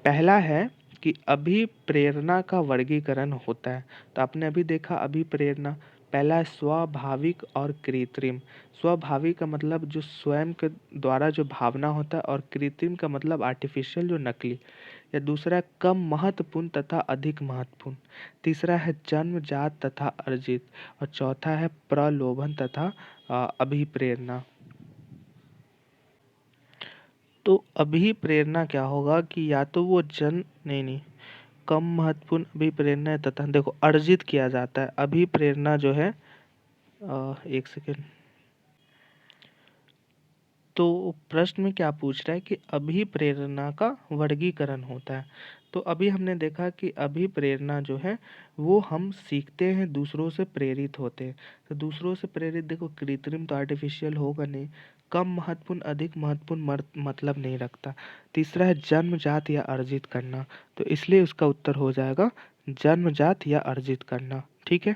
पहला है कि अभिप्रेरणा का वर्गीकरण होता है। तो आपने अभी देखा अभिप्रेरणा, पहला है स्वाभाविक और कृत्रिम। स्वाभाविक का मतलब जो स्वयं के द्वारा जो भावना होता है, और कृत्रिम का मतलब आर्टिफिशियल जो नकली। या दूसरा है कम महत्वपूर्ण तथा अधिक महत्वपूर्ण। तीसरा है जन्मजात तथा अर्जित। और चौथा है प्रलोभन तथा अभिप्रेरणा। तो अभिप्रेरणा क्या होगा कि या तो वो नहीं, कम महत्वपूर्ण अभिप्रेरणा है तथा देखो अर्जित किया जाता है। अभिप्रेरणा जो है एक सेकेंड। तो प्रश्न में क्या पूछ रहा है कि अभिप्रेरणा का वर्गीकरण होता है। तो अभी हमने देखा कि अभिप्रेरणा जो है वो हम सीखते हैं, दूसरों से प्रेरित होते हैं। तो दूसरों से प्रेरित देखो, कृत्रिम तो आर्टिफिशियल होगा नहीं। कम महत्वपूर्ण अधिक महत्वपूर्ण मतलब नहीं रखता। तीसरा है जन्मजात या अर्जित करना। तो इसलिए उसका उत्तर हो जाएगा जन्मजात या अर्जित करना। ठीक है।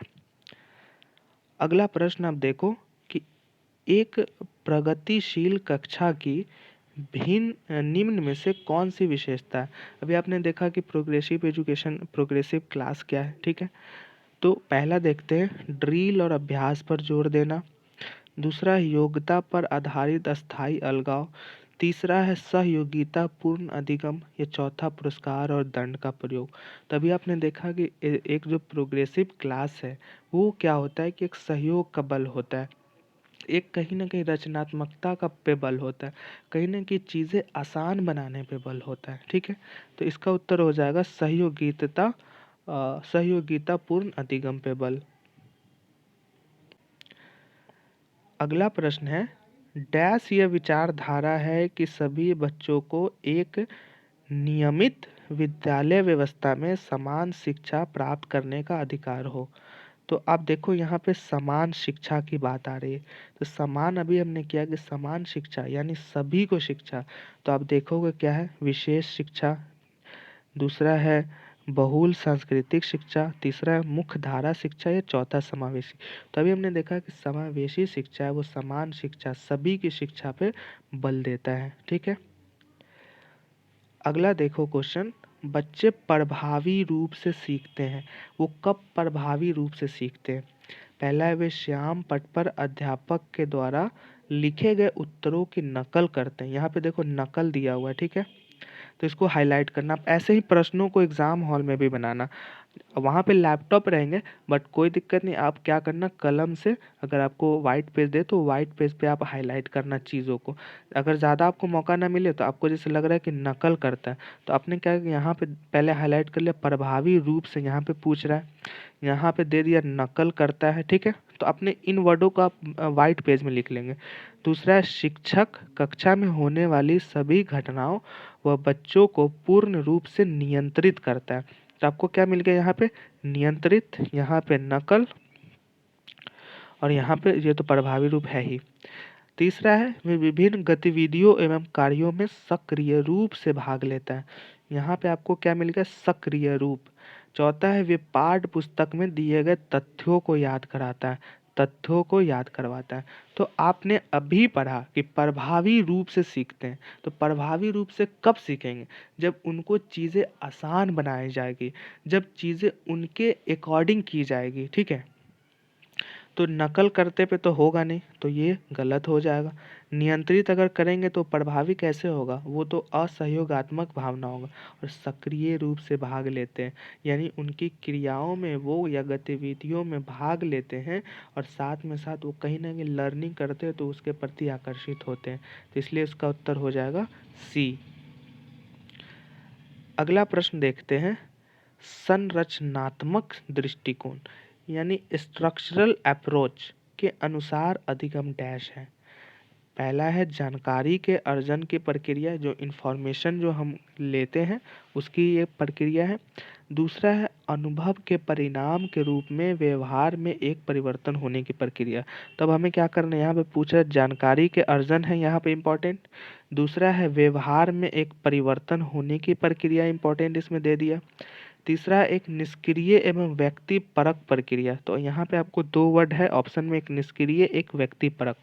अगला प्रश्न आप देखो कि एक प्रगतिशील कक्षा की भिन्न निम्न में से कौन सी विशेषता है? अभी आपने देखा कि प्रोग्रेसिव एजुकेशन, प्रोग्रेसिव क्लास क्या है। ठीक है। तो पहला देखते हैं ड्रिल और अभ्यास पर जोर देना। दूसरा है योग्यता पर आधारित अस्थायी अलगाव। तीसरा है सहयोगिता पूर्ण अधिगम। या चौथा पुरस्कार और दंड का प्रयोग। तभी आपने देखा कि एक जो प्रोग्रेसिव क्लास है वो क्या होता है कि एक सहयोग का बल होता है, एक कहीं न कहीं रचनात्मकता का पे बल होता है, कहीं न कहीं चीज़ें आसान बनाने पे बल होता है। ठीक है? तो इसका उत्तर हो जाएगा सहयोगिता पूर्ण अधिगम पे बल। अगला प्रश्न है डैश यह विचारधारा है कि सभी बच्चों को एक नियमित विद्यालय व्यवस्था में समान शिक्षा प्राप्त करने का अधिकार हो। तो आप देखो यहाँ पे समान शिक्षा की बात आ रही है। तो समान अभी हमने किया कि समान शिक्षा यानी सभी को शिक्षा। तो आप देखोगे क्या है, विशेष शिक्षा। दूसरा है बहुल सांस्कृतिक शिक्षा। तीसरा है मुख्य धारा शिक्षा। या चौथा समावेशी। तो अभी हमने देखा कि समावेशी शिक्षा है वो समान शिक्षा, सभी की शिक्षा पे बल देता है। ठीक है। अगला देखो क्वेश्चन, बच्चे प्रभावी रूप से सीखते हैं, वो कब प्रभावी रूप से सीखते हैं? पहला है वे श्याम पट पर अध्यापक के द्वारा लिखे गए उत्तरों की नकल करते हैं। यहाँ पे देखो नकल दिया हुआ है। ठीक है। तो इसको हाईलाइट करना। आप ऐसे ही प्रश्नों को एग्जाम हॉल में भी बनाना। वहाँ पे लैपटॉप रहेंगे, बट कोई दिक्कत नहीं, आप क्या करना, कलम से अगर आपको वाइट पेज दे तो वाइट पेज पे आप हाईलाइट करना चीज़ों को। अगर ज़्यादा आपको मौका ना मिले तो आपको जैसे लग रहा है कि नकल करता है, तो आपने क्या किया, यहाँ पे पहले हाईलाइट कर लिया प्रभावी रूप से, यहाँ पे पूछ रहा है, यहाँ पे दे दिया नकल करता है, ठीक है। तो अपने इन वर्डों को आप वाइट पेज में लिख लेंगे। दूसरा है शिक्षक कक्षा में होने वाली सभी घटनाओं व बच्चों को पूर्ण रूप से नियंत्रित करता है। तो आपको क्या मिल गया यहाँ पे, नियंत्रित, यहाँ पे नकल, और यहाँ पे ये तो प्रभावी रूप है ही। तीसरा है वे विभिन्न गतिविधियों एवं कार्यों में सक्रिय रूप से भाग लेता है। यहाँ पे आपको क्या मिल गया, सक्रिय रूप। चौथा है वे पाठ्य पुस्तक में दिए गए तथ्यों को याद कराता है, तथ्यों को याद करवाता है। तो आपने अभी पढ़ा कि प्रभावी रूप से सीखते हैं, तो प्रभावी रूप से कब सीखेंगे, जब उनको चीज़ें आसान बनाई जाएगी, जब चीज़ें उनके अकॉर्डिंग की जाएगी, ठीक है। तो नकल करते पे तो होगा नहीं, तो ये गलत हो जाएगा। नियंत्रित अगर करेंगे तो प्रभावी कैसे होगा, वो तो असहयोगात्मक भावना होगा। और सक्रिय रूप से भाग लेते हैं, यानी उनकी क्रियाओं में वो या गतिविधियों में भाग लेते हैं, और साथ में साथ वो कहीं ना कहीं लर्निंग करते हैं तो उसके प्रति आकर्षित होते हैं। तो इसलिए उसका उत्तर हो जाएगा सी। अगला प्रश्न देखते हैं, संरचनात्मक दृष्टिकोण यानी स्ट्रक्चरल अप्रोच के अनुसार अधिगम डैश है। पहला है जानकारी के अर्जन की प्रक्रिया, जो इंफॉर्मेशन जो हम लेते हैं उसकी ये प्रक्रिया है। दूसरा है अनुभव के परिणाम के रूप में व्यवहार में एक परिवर्तन होने की प्रक्रिया। तब हमें क्या करना है, यहाँ पे पूछ रहा है जानकारी के अर्जन है यहाँ पे इम्पोर्टेंट। दूसरा है व्यवहार में एक परिवर्तन होने की प्रक्रिया, इम्पोर्टेंट इसमें दे दिया। तीसरा एक निष्क्रिय एवं व्यक्ति परक प्रक्रिया, तो यहाँ पे आपको दो वर्ड है ऑप्शन में, एक निष्क्रिय एक व्यक्ति परक।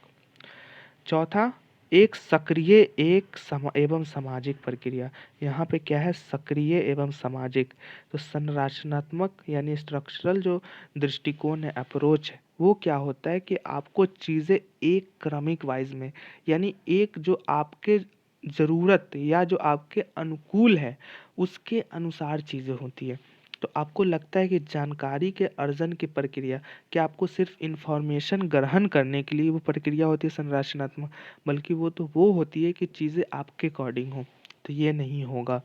चौथा एक सक्रिय एवं सामाजिक प्रक्रिया, यहाँ पे क्या है, सक्रिय एवं सामाजिक। तो संरचनात्मक यानी स्ट्रक्चरल जो दृष्टिकोण है, अप्रोच है, वो क्या होता है कि आपको चीज़ें एक क्रमिक वाइज में, यानी एक जो आपके ज़रूरत या जो आपके अनुकूल है उसके अनुसार चीज़ें होती है। तो आपको लगता है कि जानकारी के अर्जन की प्रक्रिया क्या आपको सिर्फ इंफॉर्मेशन ग्रहण करने के लिए वो प्रक्रिया होती है संरचनात्मक, बल्कि वो होती है कि चीज़ें आपके अकॉर्डिंग हो, तो ये नहीं होगा।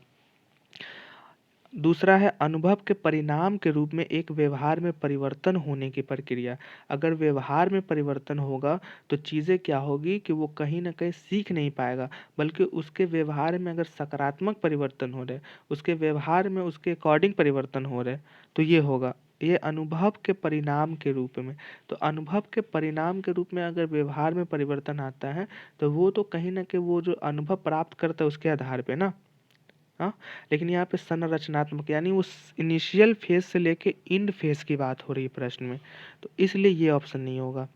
दूसरा है अनुभव के परिणाम के रूप में एक व्यवहार में परिवर्तन होने की प्रक्रिया। अगर व्यवहार में परिवर्तन होगा तो चीज़ें क्या होगी कि वो कहीं ना कहीं सीख नहीं पाएगा, बल्कि उसके व्यवहार में अगर सकारात्मक परिवर्तन हो रहे, उसके व्यवहार में उसके अकॉर्डिंग परिवर्तन हो रहे, तो ये होगा, ये अनुभव के परिणाम के रूप में। तो अनुभव के परिणाम के रूप में अगर व्यवहार में परिवर्तन आता है तो वो तो कहीं ना कहीं वो जो अनुभव प्राप्त करता है उसके आधार पे ना। हाँ, लेकिन यहाँ पे संरचनात्मक यानी उस इनिशियल फेज से लेके एंड फेज की बात हो रही है प्रश्न में, तो इसलिए ये ऑप्शन नहीं होगा।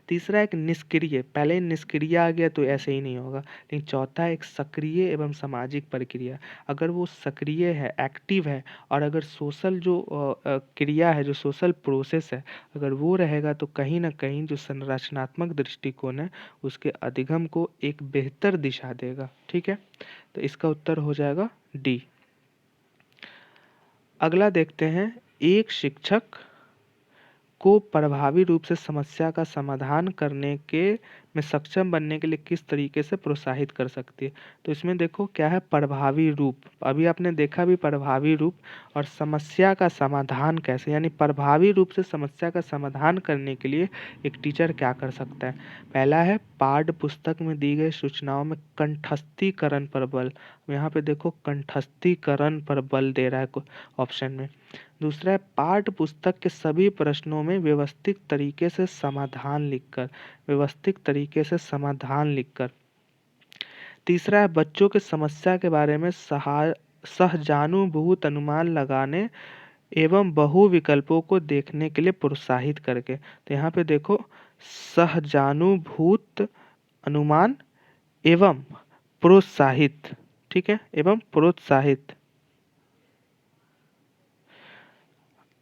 तीसरा एक निष्क्रिय, पहले निष्क्रिय आ गया तो ऐसे ही नहीं होगा, लेकिन चौथा एक सक्रिय एवं सामाजिक प्रक्रिया। अगर वो सक्रिय है, एक्टिव है, और अगर सोशल जो क्रिया है, जो सोशल प्रोसेस है, अगर वो रहेगा तो कहीं ना कहीं जो संरचनात्मक दृष्टिकोण है उसके अधिगम को एक बेहतर दिशा देगा, ठीक है। तो इसका उत्तर हो जाएगा डी। अगला देखते हैं, एक शिक्षक को प्रभावी रूप से समस्या का समाधान करने के में सक्षम बनने के लिए किस तरीके से प्रोत्साहित कर सकती है। तो इसमें देखो क्या है, प्रभावी रूप, अभी आपने देखा भी प्रभावी रूप, और समस्या का समाधान कैसे, यानी प्रभावी रूप से समस्या का समाधान करने के लिए एक टीचर क्या कर सकता है। पहला है पाठ्य पुस्तक में दी गई सूचनाओं में कंठस्थीकरण पर बल, यहाँ पे देखो कंठस्थीकरण पर बल दे रहा है ऑप्शन में। दूसरा है पाठ्य पुस्तक के सभी प्रश्नों में व्यवस्थित तरीके से समाधान लिखकर, व्यवस्थित तरीके से समाधान लिखकर। तीसरा है बच्चों की समस्या के बारे में सहजानुभूत अनुमान लगाने एवं बहु विकल्पों को देखने के लिए प्रोत्साहित करके। तो यहाँ पे देखो सहजानुभूत अनुमान एवं प्रोत्साहित, ठीक है, एवं प्रोत्साहित।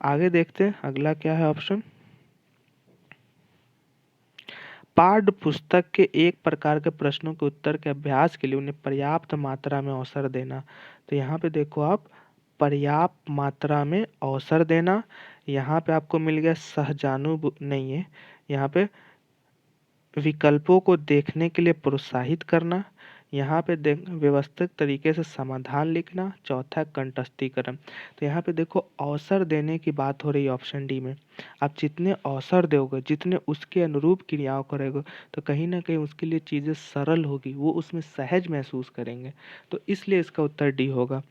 आगे देखते हैं अगला क्या है ऑप्शन, पाठ्य पुस्तक के एक प्रकार के प्रश्नों के उत्तर के अभ्यास के लिए उन्हें पर्याप्त मात्रा में अवसर देना। तो यहाँ पे देखो आप पर्याप्त मात्रा में अवसर देना। यहाँ पे आपको मिल गया नहीं है, यहाँ पे विकल्पों को देखने के लिए प्रोत्साहित करना। यहाँ पे व्यवस्थित तरीके से समाधान लिखना। चौथा कंठस्थीकरण। तो यहाँ पे देखो अवसर देने की बात हो रही है ऑप्शन डी में। आप जितने अवसर दोगे, जितने उसके अनुरूप क्रियाओं करोगे, तो कहीं ना कहीं उसके लिए चीज़ें सरल होगी, वो उसमें सहज महसूस करेंगे। तो इसलिए इसका उत्तर डी होगा।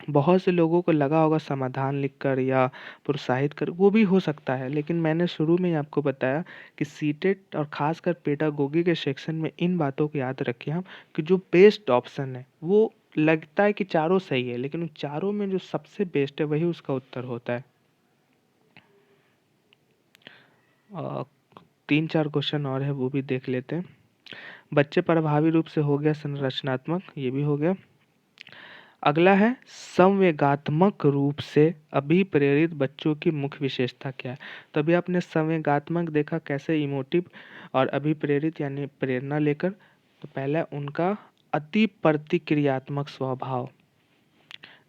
बहुत से लोगों को लगा होगा समाधान लिखकर या प्रोत्साहित कर, वो भी हो सकता है, लेकिन मैंने शुरू में ही आपको बताया कि सीटेट और खासकर पेडागोगी के सेक्शन में इन बातों को याद रखिए हम, कि जो बेस्ट ऑप्शन है वो लगता है कि चारों सही है, लेकिन उन चारों में जो सबसे बेस्ट है वही उसका उत्तर होता है। 3-4 क्वेश्चन और है, वो भी देख लेते हैं। बच्चे प्रभावी रूप से हो गया संरचनात्मक, ये भी हो गया। अगला है संवेगात्मक रूप से अभिप्रेरित बच्चों की मुख्य विशेषता क्या है। तो अभी आपने संवेगात्मक देखा, कैसे इमोटिव और अभिप्रेरित यानी प्रेरणा लेकर। तो पहला उनका अति प्रतिक्रियात्मक स्वभाव।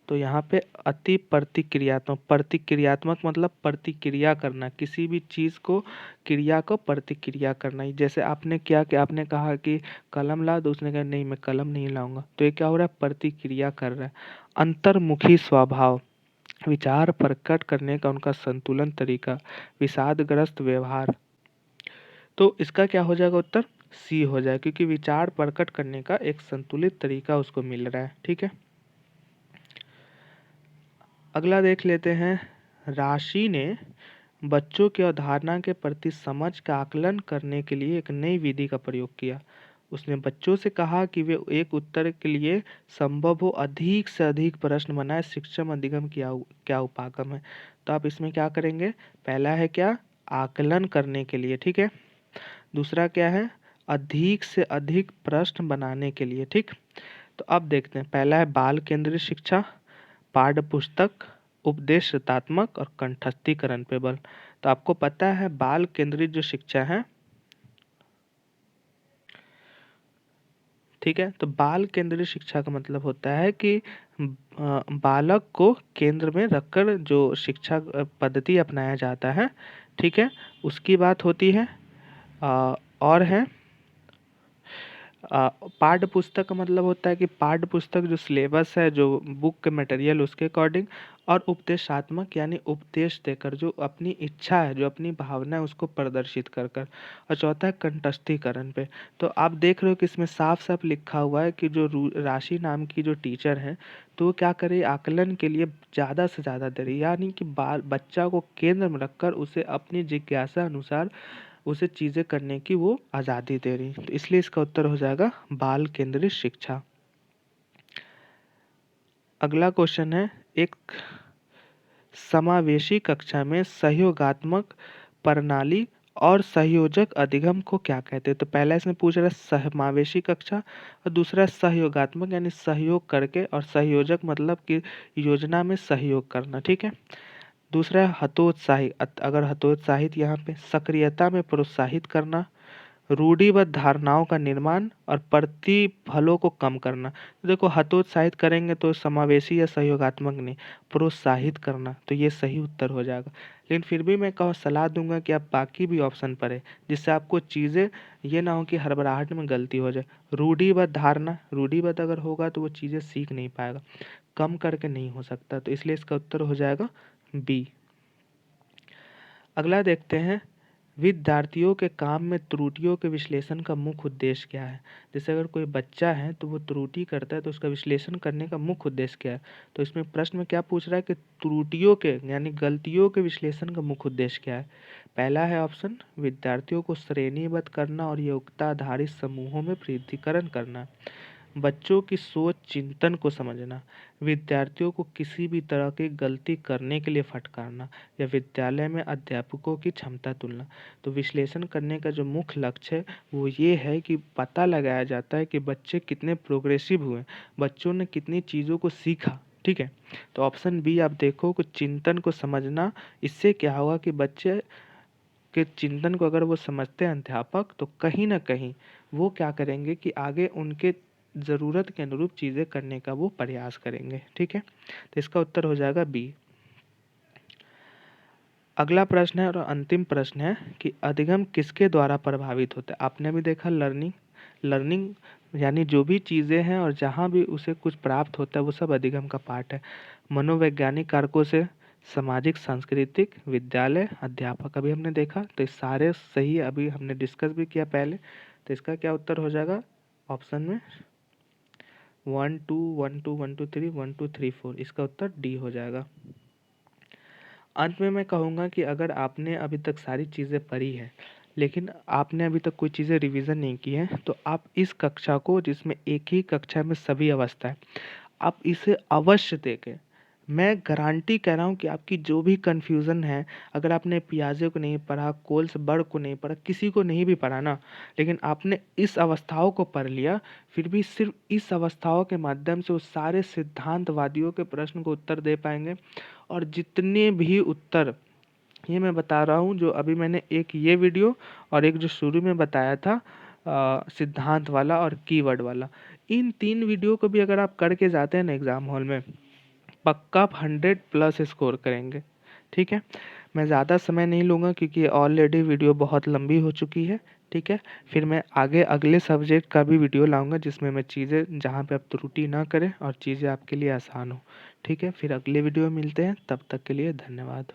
तो यहाँ पे अति प्रतिक्रियात्मक मतलब प्रतिक्रिया करना, किसी भी चीज़ को, क्रिया को प्रतिक्रिया करना। जैसे आपने क्या कि आपने कहा कि कलम ला, तो उसने कहा नहीं मैं कलम नहीं लाऊंगा, तो ये क्या हो रहा है, प्रतिक्रिया कर रहा है। अंतर्मुखी स्वभाव, विचार प्रकट करने का उनका संतुलन तरीका, विषादग्रस्त व्यवहार। तो इसका क्या हो जाएगा उत्तर, सी हो जाए, क्योंकि विचार प्रकट करने का एक संतुलित तरीका उसको मिल रहा है। ठीक है, अगला देख लेते हैं। राशि ने बच्चों की अवधारणा के प्रति समझ का आकलन करने के लिए एक नई विधि का प्रयोग किया। उसने बच्चों से कहा कि वे एक उत्तर के लिए संभव हो अधिक से अधिक प्रश्न बनाए। शिक्षम अधिगम क्या उपागम है। तो आप इसमें क्या करेंगे, पहला है क्या, आकलन करने के लिए, ठीक है। दूसरा क्या है, अधिक से अधिक प्रश्न बनाने के लिए, ठीक। तो अब देखते हैं, पहला है बाल केंद्रित शिक्षा, पाठ्य पुस्तक, उपदेशात्मक और कंठस्थीकरण पे बल। तो आपको पता है बाल केंद्रित जो शिक्षा है, ठीक है, तो बाल केंद्रित शिक्षा का मतलब होता है कि बालक को केंद्र में रखकर जो शिक्षा पद्धति अपनाया जाता है, ठीक है, उसकी बात होती है। और है पाठ्य पुस्तक का मतलब होता है कि पाठ्य पुस्तक जो सिलेबस है, जो बुक के मटेरियल उसके अकॉर्डिंग, और उपदेशात्मक यानी उपदेश देकर, जो अपनी इच्छा है, जो अपनी भावना है उसको प्रदर्शित कर कर। और चौथा है कंठस्थीकरण पे। तो आप देख रहे हो कि इसमें साफ साफ लिखा हुआ है कि जो राशि नाम की जो टीचर है, तो वो क्या करे, आकलन के लिए ज़्यादा से ज़्यादा दे रही, यानी कि बच्चा को केंद्र में रखकर उसे अपनी जिज्ञासा अनुसार उसे चीज़ें करने की वो आज़ादी दे रही। तो इसलिए इसका उत्तर हो जाएगा बाल केंद्रित शिक्षा। अगला क्वेश्चन है, एक समावेशी कक्षा में सहयोगात्मक प्रणाली और सहयोजक अधिगम को क्या कहते हैं। तो पहला इसमें पूछ रहा है समावेशी कक्षा, और दूसरा सहयोगात्मक यानी सहयोग करके, और सहयोजक मतलब कि योजना में सहयोग करना, ठीक है। दूसरा है हतोत्साहित, अगर हतोत्साहित यहाँ पे सक्रियता में प्रोत्साहित करना, रूढ़िबद्ध धारणाओं का निर्माण और प्रतिफलों को कम करना। तो देखो हतोत्साहित करेंगे तो समावेशी या सहयोगात्मक नहीं, प्रोत्साहित करना, तो ये सही उत्तर हो जाएगा। लेकिन फिर भी मैं सलाह दूंगा कि आप बाकी भी ऑप्शन पढ़ें, जिससे आपको चीज़ें ये ना हो कि हड़बड़ाहट में गलती हो जाए। रूढ़िबद्ध धारणा, रूढ़िबद्ध अगर होगा तो वो चीज़ें सीख नहीं पाएगा, कम करके नहीं हो सकता, तो इसलिए इसका उत्तर हो जाएगा बी। अगला देखते हैं, विद्यार्थियों के काम में त्रुटियों के विश्लेषण का मुख्य उद्देश्य क्या है। जैसे अगर कोई बच्चा है तो वो त्रुटि करता है, तो उसका विश्लेषण करने का मुख्य उद्देश्य क्या है। तो इसमें प्रश्न में क्या पूछ रहा है कि त्रुटियों के यानी गलतियों के विश्लेषण का मुख्य उद्देश्य क्या है। पहला है ऑप्शन, विद्यार्थियों को श्रेणीबद्ध करना और योग्यता आधारित समूहों में पृथक्करण करना, बच्चों की सोच चिंतन को समझना, विद्यार्थियों को किसी भी तरह की गलती करने के लिए फटकारना, या विद्यालय में अध्यापकों की क्षमता तुलना। तो विश्लेषण करने का जो मुख्य लक्ष्य है वो ये है कि पता लगाया जाता है कि बच्चे कितने प्रोग्रेसिव हुए, बच्चों ने कितनी चीज़ों को सीखा, ठीक है। तो ऑप्शन बी आप देखो कि चिंतन को समझना, इससे क्या होगा कि बच्चे के चिंतन को अगर वो समझते हैं अध्यापक, तो कहीं ना कहीं वो क्या करेंगे कि आगे उनके ज़रूरत के अनुरूप चीज़ें करने का वो प्रयास करेंगे। ठीक है? तो इसका उत्तर हो जाएगा बी। अगला प्रश्न है और अंतिम प्रश्न है कि अधिगम किसके द्वारा प्रभावित होता है? आपने भी देखा लर्निंग, लर्निंग यानी जो भी चीज़ें हैं और जहाँ भी उसे कुछ प्राप्त होता है वो सब अधिगम का पार्ट है। मनोवैज्ञानिक कारकों से, सामाजिक सांस्कृतिक, विद्यालय, अध्यापक अभी हमने देखा, तो ये सारे सही अभी हमने डिस्कस भी किया पहले। तो इसका क्या उत्तर हो जाएगा? ऑप्शन में 1 2 1 2 1 2 3 1 2 3 4, इसका उत्तर डी हो जाएगा। अंत में मैं कहूँगा कि अगर आपने अभी तक सारी चीज़ें पढ़ी हैं, लेकिन आपने अभी तक कोई चीज़ें रिवीजन नहीं की हैं, तो आप इस कक्षा को, जिसमें एक ही कक्षा में सभी अवस्था है, आप इसे अवश्य देखें। मैं गारंटी कह रहा हूँ कि आपकी जो भी कन्फ्यूज़न है, अगर आपने पियाजे को नहीं पढ़ा, कोल्स बर्ग को नहीं पढ़ा, किसी को नहीं भी पढ़ा ना, लेकिन आपने इस अवस्थाओं को पढ़ लिया, फिर भी सिर्फ इस अवस्थाओं के माध्यम से उस सारे सिद्धांतवादियों के प्रश्न को उत्तर दे पाएंगे। और जितने भी उत्तर, ये मैं बता रहा हूँ, जो अभी मैंने एक ये वीडियो और एक जो शुरू में बताया था सिद्धांत वाला और कीवर्ड वाला, इन 3 वीडियो को भी अगर आप करके जाते हैं ना एग्ज़ाम हॉल में, पक्का आप 100 प्लस स्कोर करेंगे। ठीक है? मैं ज़्यादा समय नहीं लूँगा क्योंकि ऑलरेडी वीडियो बहुत लंबी हो चुकी है। ठीक है? फिर मैं आगे अगले सब्जेक्ट का भी वीडियो लाऊँगा जिसमें मैं चीज़ें, जहाँ पे आप त्रुटि ना करें और चीज़ें आपके लिए आसान हो। ठीक है? फिर अगले वीडियो में मिलते हैं, तब तक के लिए धन्यवाद।